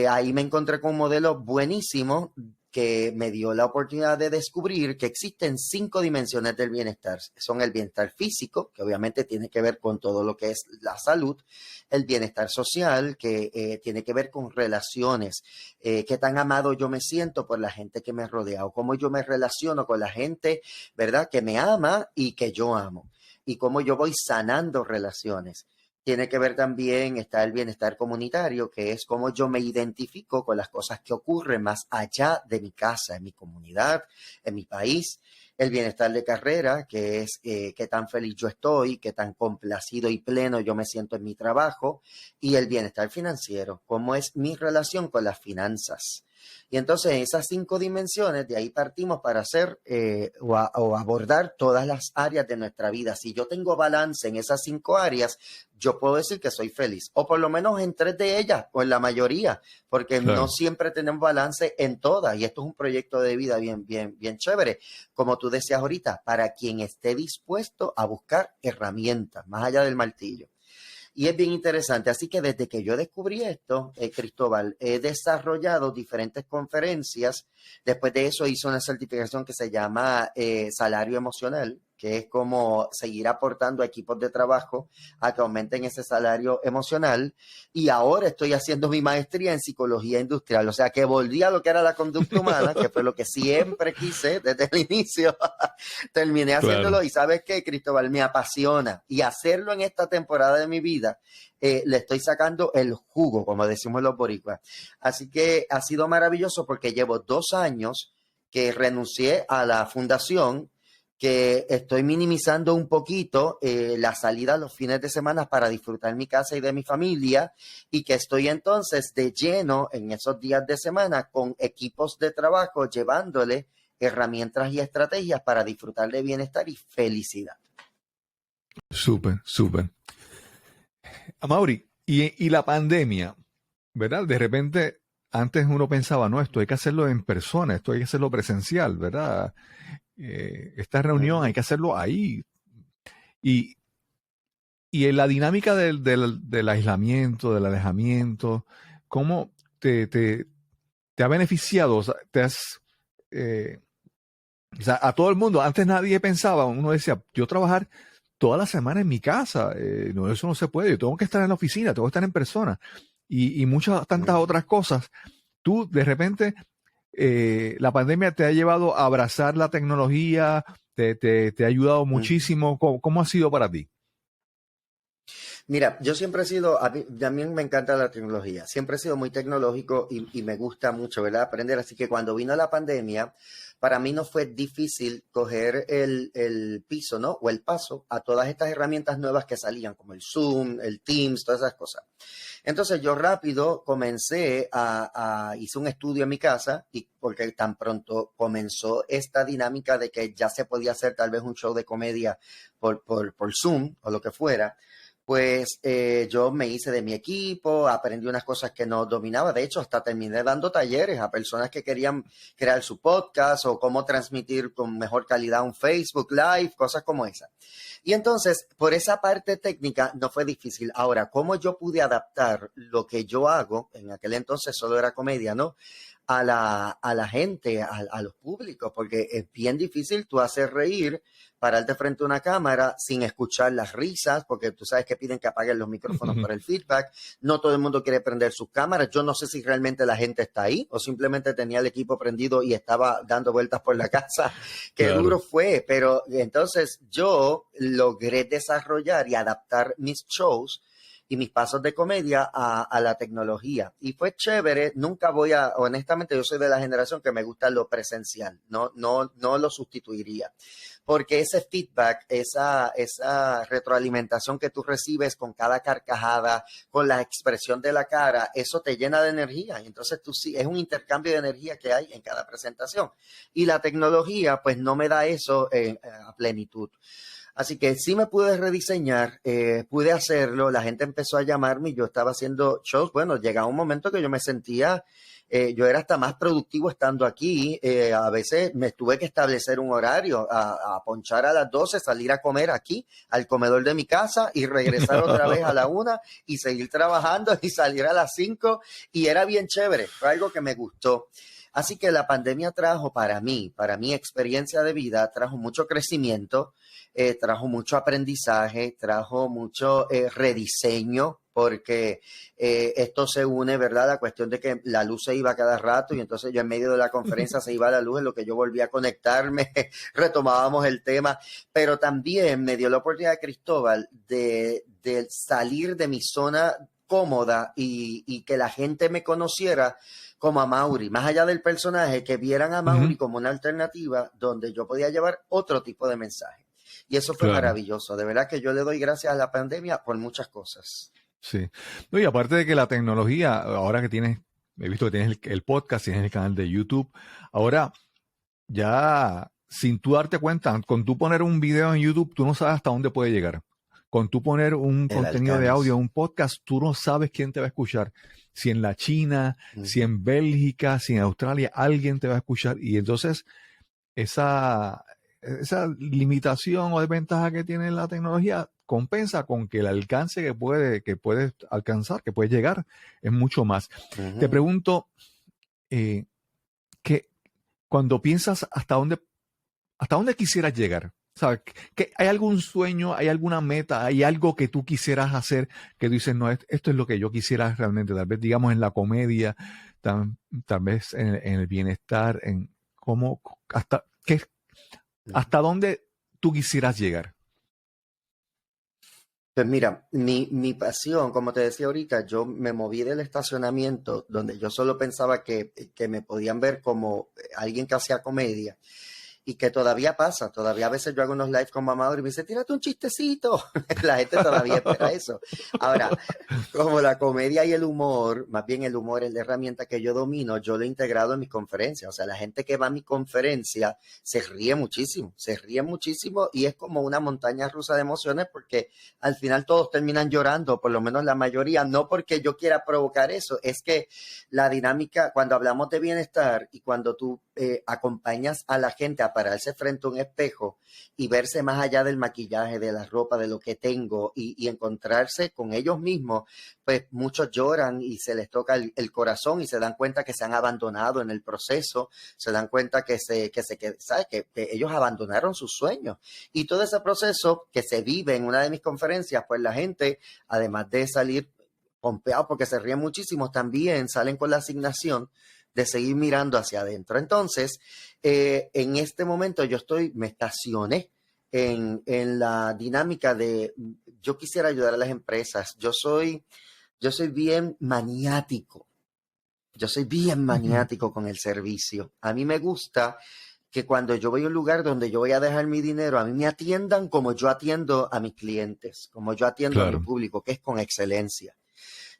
ahí me encontré con un modelo buenísimo que me dio la oportunidad de descubrir que existen 5 dimensiones del bienestar. Son el bienestar físico, que obviamente tiene que ver con todo lo que es la salud, el bienestar social, que tiene que ver con relaciones, qué tan amado yo me siento por la gente que me rodea o cómo yo me relaciono con la gente, ¿verdad? Que me ama y que yo amo y cómo yo voy sanando relaciones. Tiene que ver también, está el bienestar comunitario, que es cómo yo me identifico con las cosas que ocurren más allá de mi casa, en mi comunidad, en mi país. El bienestar de carrera, que es qué tan feliz yo estoy, qué tan complacido y pleno yo me siento en mi trabajo. Y el bienestar financiero, cómo es mi relación con las finanzas. Y entonces esas 5 dimensiones, de ahí partimos para hacer o abordar todas las áreas de nuestra vida. Si yo tengo balance en esas 5 áreas, yo puedo decir que soy feliz, o por lo menos en 3 de ellas, o en la mayoría, porque no Claro. siempre tenemos balance en todas, y esto es un proyecto de vida bien, bien, bien chévere, como tú decías ahorita, para quien esté dispuesto a buscar herramientas, más allá del martillo. Y es bien interesante. Así que desde que yo descubrí esto, Cristóbal, he desarrollado diferentes conferencias. Después de eso hice una certificación que se llama Salario Emocional, que es como seguir aportando a equipos de trabajo a que aumenten ese salario emocional. Y ahora estoy haciendo mi maestría en psicología industrial, o sea que volví a lo que era la conducta humana, que fue lo que siempre quise desde el inicio. Terminé haciéndolo y ¿sabes qué, Cristóbal? Me apasiona y hacerlo en esta temporada de mi vida. Le estoy sacando el jugo, como decimos los boricuas. Así que ha sido maravilloso porque llevo 2 años que renuncié a la fundación, que estoy minimizando un poquito la salida los fines de semana para disfrutar mi casa y de mi familia, y que estoy entonces de lleno en esos días de semana con equipos de trabajo llevándole herramientas y estrategias para disfrutar de bienestar y felicidad. Súper, súper. Amaury, y la pandemia, ¿verdad? De repente, antes uno pensaba, no, esto hay que hacerlo en persona, esto hay que hacerlo presencial, ¿verdad? Esta reunión hay que hacerlo ahí. Y en la dinámica del aislamiento, del alejamiento, ¿cómo te ha beneficiado? O sea, o sea, a todo el mundo, antes nadie pensaba, uno decía, yo trabajar toda la semana en mi casa, no, eso no se puede, yo tengo que estar en la oficina, tengo que estar en persona, y muchas, tantas otras cosas. Tú, de repente, la pandemia te ha llevado a abrazar la tecnología, te ha ayudado muchísimo. ¿Cómo ha sido para ti? Mira, yo siempre he sido, a mí también me encanta la tecnología, siempre he sido muy tecnológico y me gusta mucho, ¿verdad? Aprender. Así que cuando vino la pandemia, para mí no fue difícil coger el piso, ¿no? O el paso a todas estas herramientas nuevas que salían, como el Zoom, el Teams, todas esas cosas. Entonces yo rápido comencé hice un estudio en mi casa, y porque tan pronto comenzó esta dinámica de que ya se podía hacer tal vez un show de comedia por Zoom o lo que fuera, pues yo me hice de mi equipo, aprendí unas cosas que no dominaba. De hecho, hasta terminé dando talleres a personas que querían crear su podcast o cómo transmitir con mejor calidad un Facebook Live, cosas como esas. Y entonces, por esa parte técnica no fue difícil. Ahora, ¿cómo yo pude adaptar lo que yo hago? En aquel entonces solo era comedia, ¿no? A la gente, a los públicos, porque es bien difícil tú hacer reír, pararte frente a una cámara sin escuchar las risas, porque tú sabes que piden que apaguen los micrófonos por el feedback. No todo el mundo quiere prender sus cámaras. Yo no sé si realmente la gente está ahí o simplemente tenía el equipo prendido y estaba dando vueltas por la casa. Qué claro. Duro fue, pero entonces yo logré desarrollar y adaptar mis shows y mis pasos de comedia a la tecnología. Y fue chévere. Nunca honestamente, yo soy de la generación que me gusta lo presencial, no lo sustituiría. Porque ese feedback, esa retroalimentación que tú recibes con cada carcajada, con la expresión de la cara, eso te llena de energía. Y entonces tú sí, es un intercambio de energía que hay en cada presentación. Y la tecnología, pues no me da eso a plenitud. Así que sí me pude rediseñar, pude hacerlo, la gente empezó a llamarme y yo estaba haciendo shows. Bueno, llegaba un momento que yo me sentía, yo era hasta más productivo estando aquí. A veces me tuve que establecer un horario, a ponchar a las 12, salir a comer aquí, al comedor de mi casa y regresar otra vez a la 1 y seguir trabajando y salir a las 5. Y era bien chévere, fue algo que me gustó. Así que la pandemia trajo para mi experiencia de vida, trajo mucho crecimiento, trajo mucho aprendizaje, trajo mucho rediseño, porque esto se une, ¿verdad? La cuestión de que la luz se iba cada rato y entonces yo en medio de la conferencia se iba la luz, en lo que yo volvía a conectarme, retomábamos el tema, pero también me dio la oportunidad, Cristóbal, de salir de mi zona cómoda y que la gente me conociera como Amaury, más allá del personaje, que vieran a Amaury como una alternativa donde yo podía llevar otro tipo de mensaje. Y eso fue maravilloso. De verdad que yo le doy gracias a la pandemia por muchas cosas. Sí. No, y aparte de que la tecnología, ahora que tienes, he visto que tienes el podcast, tienes el canal de YouTube, ahora ya sin tú darte cuenta, con tú poner un video en YouTube, tú no sabes hasta dónde puede llegar. Con tú poner un contenido de audio, un podcast, tú no sabes quién te va a escuchar. Si en la China, si en Bélgica, si en Australia, alguien te va a escuchar. Y entonces esa limitación o desventaja que tiene la tecnología compensa con que el alcance que puedes alcanzar, que puedes llegar, es mucho más. Te pregunto, que cuando piensas hasta dónde quisieras llegar, ¿Sabes? ¿Que hay algún sueño, hay alguna meta, hay algo que tú quisieras hacer que tú dices, no, esto es lo que yo quisiera realmente, tal vez digamos en la comedia, tal vez en el bienestar, en cómo, hasta dónde tú quisieras llegar? Pues mira, mi pasión, como te decía ahorita, yo me moví del estacionamiento donde yo solo pensaba que me podían ver como alguien que hacía comedia y que todavía pasa, todavía a veces yo hago unos live con Mamador y me dice, tírate un chistecito. La gente todavía espera eso. Ahora, como la comedia y el humor, más bien el humor es la herramienta que yo domino, yo lo he integrado en mis conferencias. O sea, la gente que va a mi conferencia se ríe muchísimo y es como una montaña rusa de emociones porque al final todos terminan llorando, por lo menos la mayoría, no porque yo quiera provocar eso, es que la dinámica, cuando hablamos de bienestar y cuando tú acompañas a la gente a pararse frente a un espejo y verse más allá del maquillaje, de la ropa, de lo que tengo y encontrarse con ellos mismos, pues muchos lloran y se les toca el corazón y se dan cuenta que se han abandonado en el proceso, se dan cuenta ¿sabes? Que ellos abandonaron sus sueños. Y todo ese proceso que se vive en una de mis conferencias, pues la gente, además de salir pompeados porque se ríen muchísimo, también salen con la asignación de seguir mirando hacia adentro. Entonces, en este momento me estacioné en la dinámica de, yo quisiera ayudar a las empresas. Yo soy bien maniático. Yo soy bien Ujú. maniático con el servicio. A mí me gusta que cuando yo voy a un lugar donde yo voy a dejar mi dinero, a mí me atiendan como yo atiendo a mis clientes, como yo atiendo a mi Claro. público, que es con excelencia.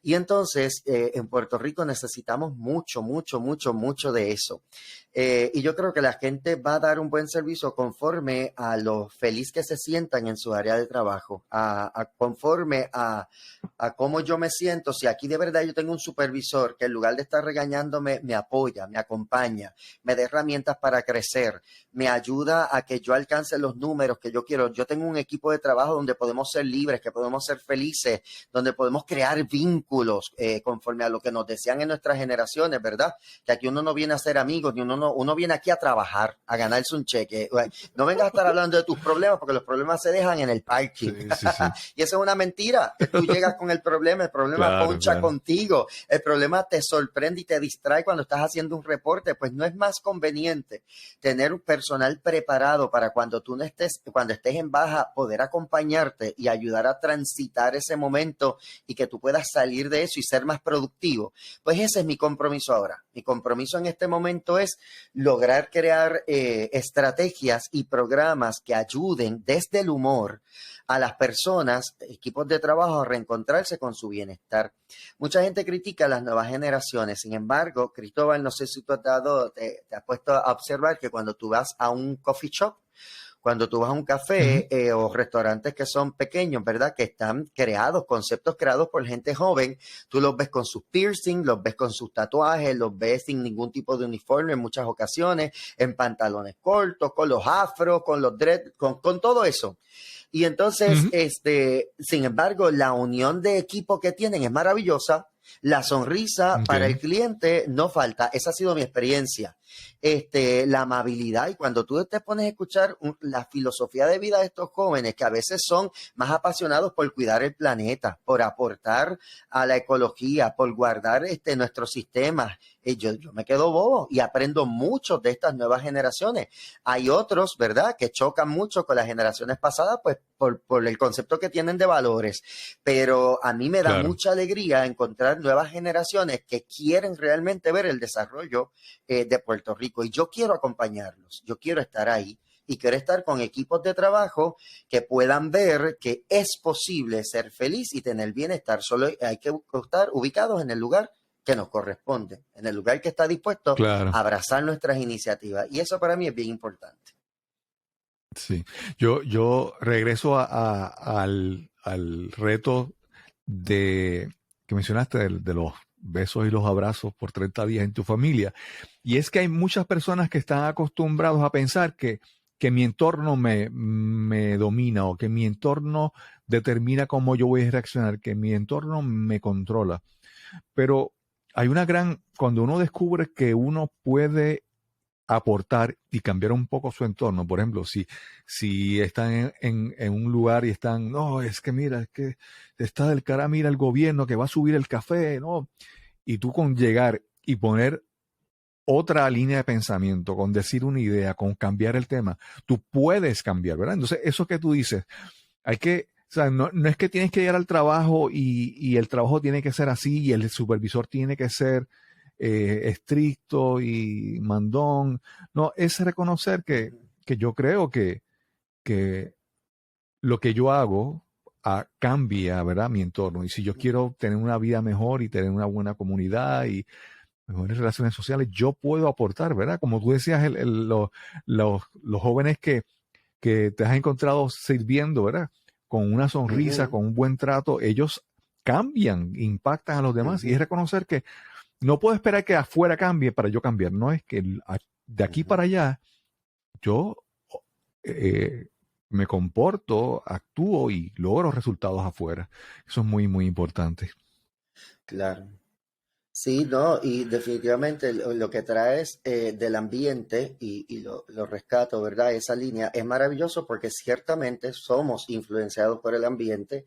Y entonces en Puerto Rico necesitamos mucho de eso. Y yo creo que la gente va a dar un buen servicio conforme a lo feliz que se sientan en su área de trabajo, conforme a cómo yo me siento. Si aquí de verdad yo tengo un supervisor que en lugar de estar regañándome, me apoya, me acompaña, me da herramientas para crecer, me ayuda a que yo alcance los números que yo quiero. Yo tengo un equipo de trabajo donde podemos ser libres, que podemos ser felices, donde podemos crear vínculos conforme a lo que nos decían en nuestras generaciones, ¿verdad? Que aquí uno no viene a ser amigos, ni uno viene aquí a trabajar, a ganarse un cheque. No vengas a estar hablando de tus problemas porque los problemas se dejan en el parking. Sí, sí, sí. Y eso es una mentira. Tú llegas con el problema Claro, poncha claro. contigo, el problema te sorprende y te distrae cuando estás haciendo un reporte. Pues no es más conveniente tener un personal preparado para cuando tú no estés, cuando estés en baja, poder acompañarte y ayudar a transitar ese momento y que tú puedas salir de eso y ser más productivo. Pues ese es mi compromiso ahora. Mi compromiso en este momento es lograr crear estrategias y programas que ayuden desde el humor a las personas, equipos de trabajo, a reencontrarse con su bienestar. Mucha gente critica a las nuevas generaciones. Sin embargo, Cristóbal, no sé si tú te has puesto a observar que cuando tú vas a un coffee shop, cuando tú vas a un Ujú. café o restaurantes que son pequeños, ¿verdad? Que están creados, conceptos creados por gente joven, tú los ves con sus piercings, los ves con sus tatuajes, los ves sin ningún tipo de uniforme en muchas ocasiones, en pantalones cortos, con los afros, con los dreads, con todo eso. Y entonces, Ujú. sin embargo, la unión de equipo que tienen es maravillosa. La sonrisa para el Okay. cliente no falta. Esa ha sido mi experiencia. La amabilidad y cuando tú te pones a escuchar la filosofía de vida de estos jóvenes que a veces son más apasionados por cuidar el planeta, por aportar a la ecología, por guardar nuestros sistemas, yo me quedo bobo y aprendo mucho de estas nuevas generaciones. Hay otros, ¿verdad?, que chocan mucho con las generaciones pasadas, pues por el concepto que tienen de valores. Pero a mí me da Claro. mucha alegría encontrar nuevas generaciones que quieren realmente ver el desarrollo de Puerto Rico y yo quiero acompañarlos, yo quiero estar ahí y quiero estar con equipos de trabajo que puedan ver que es posible ser feliz y tener bienestar. Solo hay que estar ubicados en el lugar que nos corresponde, en el lugar que está dispuesto Claro. a abrazar nuestras iniciativas. Y eso para mí es bien importante. Sí. Yo regreso al reto de que mencionaste de los besos y los abrazos por 30 días en tu familia. Y es que hay muchas personas que están acostumbrados a pensar que mi entorno me domina o que mi entorno determina cómo yo voy a reaccionar, que mi entorno me controla. Pero hay cuando uno descubre que uno puede aportar y cambiar un poco su entorno. Por ejemplo, si están en un lugar y están, no, es que mira, es que está del cara, mira el gobierno que va a subir el café, ¿no? Y tú con llegar y poner otra línea de pensamiento, con decir una idea, con cambiar el tema, tú puedes cambiar, ¿verdad? Entonces, eso que tú dices, hay que, o sea, no es que tienes que llegar al trabajo y el trabajo tiene que ser así y el supervisor tiene que ser estricto y mandón. No, es reconocer que yo creo que lo que yo hago cambia, ¿verdad? Mi entorno. Y si yo quiero tener una vida mejor y tener una buena comunidad y mejores relaciones sociales, yo puedo aportar, ¿verdad? Como tú decías, los jóvenes que te has encontrado sirviendo, ¿verdad? Con una sonrisa, Ujú, con un buen trato, ellos cambian, impactan a los demás. Y es ujú, reconocer que no puedo esperar que afuera cambie para yo cambiar. No es que de aquí ujú. para allá yo eh, me comporto, actúo y logro resultados afuera. Eso es muy, muy importante. Claro. Sí, no, y definitivamente lo que traes del ambiente y lo rescato, ¿verdad? Esa línea es maravilloso porque ciertamente somos influenciados por el ambiente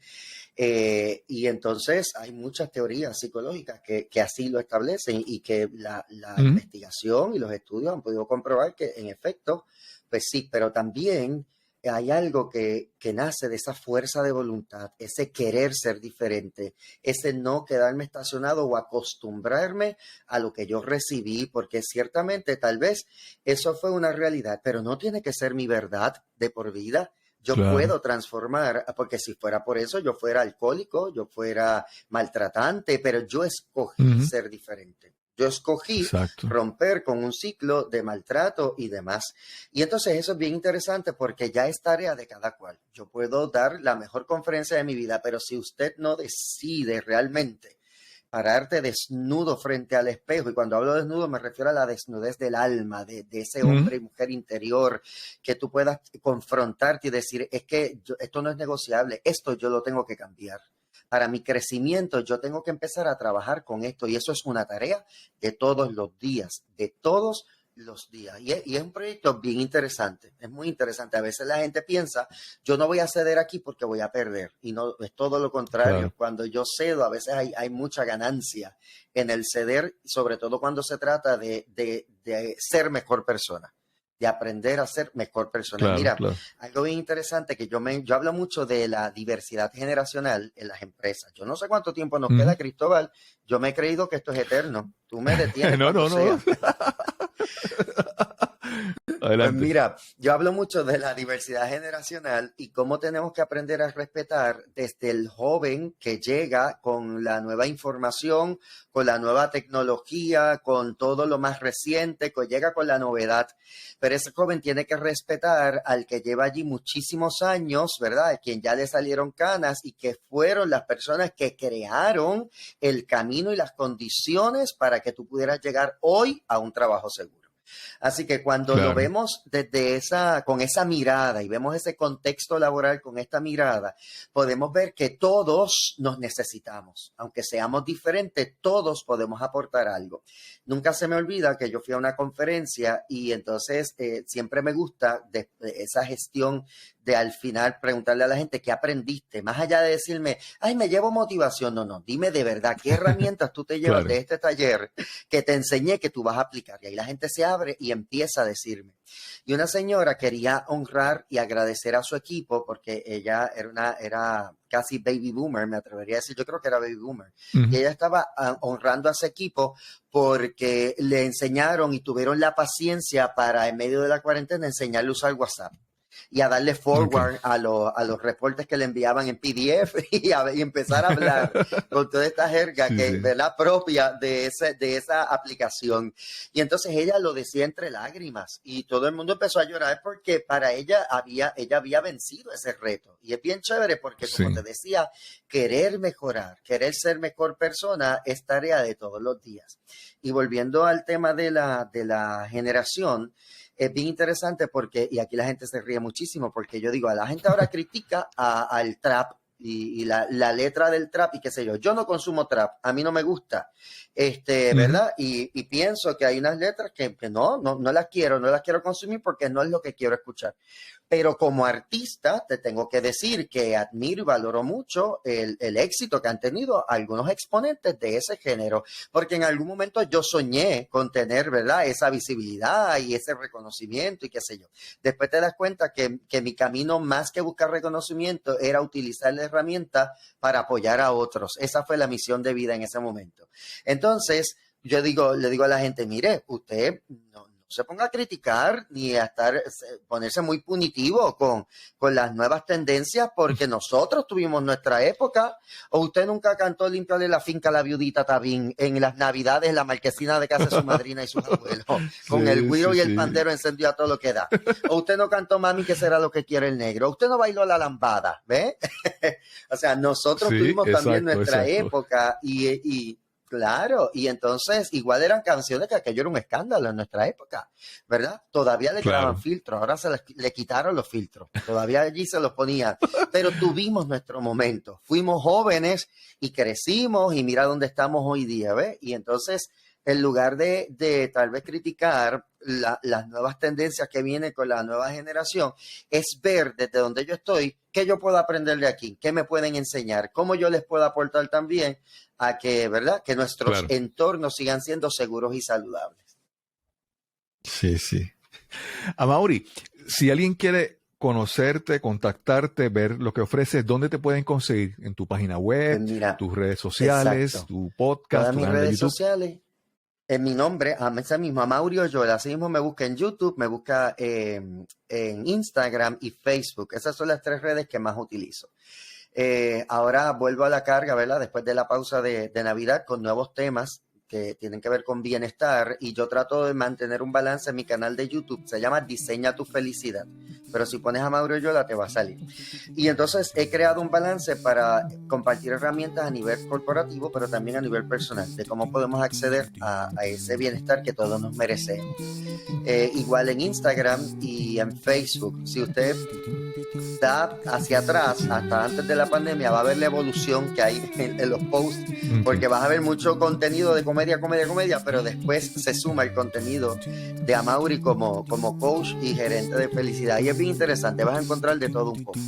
y entonces hay muchas teorías psicológicas que así lo establecen y que la Ujú. investigación y los estudios han podido comprobar que en efecto, pues sí, pero también hay algo que nace de esa fuerza de voluntad, ese querer ser diferente, ese no quedarme estacionado o acostumbrarme a lo que yo recibí, porque ciertamente tal vez eso fue una realidad, pero no tiene que ser mi verdad de por vida. Yo Claro. puedo transformar, porque si fuera por eso, yo fuera alcohólico, yo fuera maltratante, pero yo escogí Ujú. ser diferente. Yo escogí Exacto. romper con un ciclo de maltrato y demás. Y entonces eso es bien interesante porque ya es tarea de cada cual. Yo puedo dar la mejor conferencia de mi vida, pero si usted no decide realmente pararte desnudo frente al espejo, y cuando hablo de desnudo me refiero a la desnudez del alma, de ese Ujú. hombre y mujer interior, que tú puedas confrontarte y decir, es que esto no es negociable, esto yo lo tengo que cambiar. Para mi crecimiento yo tengo que empezar a trabajar con esto y eso es una tarea de todos los días, de todos los días. Y es un proyecto bien interesante, es muy interesante. A veces la gente piensa, yo no voy a ceder aquí porque voy a perder. Y no, es todo lo contrario. Claro. Cuando yo cedo, a veces hay mucha ganancia en el ceder, sobre todo cuando se trata de ser mejor persona, de aprender a ser mejor persona. Y Claro, mira, claro. algo bien interesante que yo hablo mucho de la diversidad generacional en las empresas. Yo no sé cuánto tiempo nos Ujú. queda, Cristóbal. Yo me he creído que esto es eterno. Tú me detienes No, cuando no, no. sea. Pues Adelante. mira, yo hablo mucho de la diversidad generacional y cómo tenemos que aprender a respetar desde el joven que llega con la nueva información, con la nueva tecnología, con todo lo más reciente, que llega con la novedad. Pero ese joven tiene que respetar al que lleva allí muchísimos años, ¿verdad? A quien ya le salieron canas y que fueron las personas que crearon el camino y las condiciones para que tú pudieras llegar hoy a un trabajo seguro. Así que cuando lo Claro. vemos con esa mirada y vemos ese contexto laboral con esta mirada, podemos ver que todos nos necesitamos. Aunque seamos diferentes, todos podemos aportar algo. Nunca se me olvida que yo fui a una conferencia y entonces siempre me gusta esa gestión de al final preguntarle a la gente qué aprendiste, más allá de decirme, ay, me llevo motivación. No, no, dime de verdad qué herramientas tú te llevas de Claro. este taller que te enseñé que tú vas a aplicar. Y ahí la gente se abre y empieza a decirme. Y una señora quería honrar y agradecer a su equipo porque ella era casi baby boomer, me atrevería a decir, yo creo que era baby boomer. Y Ujú. ella estaba honrando a ese equipo porque le enseñaron y tuvieron la paciencia para, en medio de la cuarentena, enseñarle a usar WhatsApp y a darle Ok. forward a los reportes que le enviaban en PDF y empezar a hablar con toda esta jerga Sí, que, sí. ¿verdad? Propia de esa aplicación. Y entonces ella lo decía entre lágrimas y todo el mundo empezó a llorar porque para ella había vencido ese reto. Y es bien chévere porque, como Sí. te decía, querer mejorar, querer ser mejor persona es tarea de todos los días. Y volviendo al tema de la generación, es bien interesante porque, y aquí la gente se ríe muchísimo, porque yo digo, a la gente ahora critica al trap y la letra del trap y qué sé yo. Yo no consumo trap, a mí no me gusta, ¿verdad? Y pienso que hay unas letras que no las quiero consumir porque no es lo que quiero escuchar. Pero como artista te tengo que decir que admiro y valoro mucho el éxito que han tenido algunos exponentes de ese género, porque en algún momento yo soñé con tener, ¿verdad?, esa visibilidad y ese reconocimiento y qué sé yo. Después te das cuenta que mi camino, más que buscar reconocimiento, era utilizar la herramienta para apoyar a otros. Esa fue la misión de vida en ese momento. Entonces, le digo a la gente, mire, usted no se ponga a criticar ni a ponerse muy punitivo con las nuevas tendencias, porque nosotros tuvimos nuestra época. O usted nunca cantó Límpiale la finca a la viudita Tabín en las navidades en la marquesina de casa de su madrina y sus abuelos, con el güiro y el pandero encendido a todo lo que da. O usted no cantó Mami, que será lo que quiere el negro. O usted no bailó la lambada, ¿ve? O sea, nosotros tuvimos también nuestra época y claro, y entonces igual eran canciones que aquello era un escándalo en nuestra época, ¿verdad? Todavía le quedaban filtros, ahora le quitaron los filtros, todavía allí se los ponían, pero tuvimos nuestro momento, fuimos jóvenes y crecimos y mira dónde estamos hoy día, ¿ves? Y entonces, en lugar de tal vez criticar las nuevas tendencias que vienen con la nueva generación, es ver desde donde yo estoy qué yo puedo aprender de aquí, qué me pueden enseñar, cómo yo les puedo aportar también a que, ¿verdad?, que nuestros entornos sigan siendo seguros y saludables. Sí, sí. Amaury, si alguien quiere conocerte, contactarte, ver lo que ofreces, ¿dónde te pueden conseguir? ¿En tu página web, tus redes sociales, tu podcast, todas mis redes sociales? En mi nombre, ese mismo, Amaury Oyola, así mismo me busca en YouTube, me busca en Instagram y Facebook. Esas son las 3 redes que más utilizo. Ahora vuelvo a la carga, ¿verdad? Después de la pausa de Navidad, con nuevos temas que tienen que ver con bienestar, y yo trato de mantener un balance en mi canal de YouTube. Se llama Diseña tu Felicidad, pero si pones a Mauro Yola te va a salir. Y entonces he creado un balance para compartir herramientas a nivel corporativo, pero también a nivel personal, de cómo podemos acceder a ese bienestar que todos nos merecemos. Igual en Instagram y en Facebook. Si usted da hacia atrás, hasta antes de la pandemia, va a ver la evolución que hay en los posts, porque vas a ver mucho contenido de comedia, pero después se suma el contenido de Amaury como coach y gerente de felicidad. Y es bien interesante, vas a encontrar de todo un poco.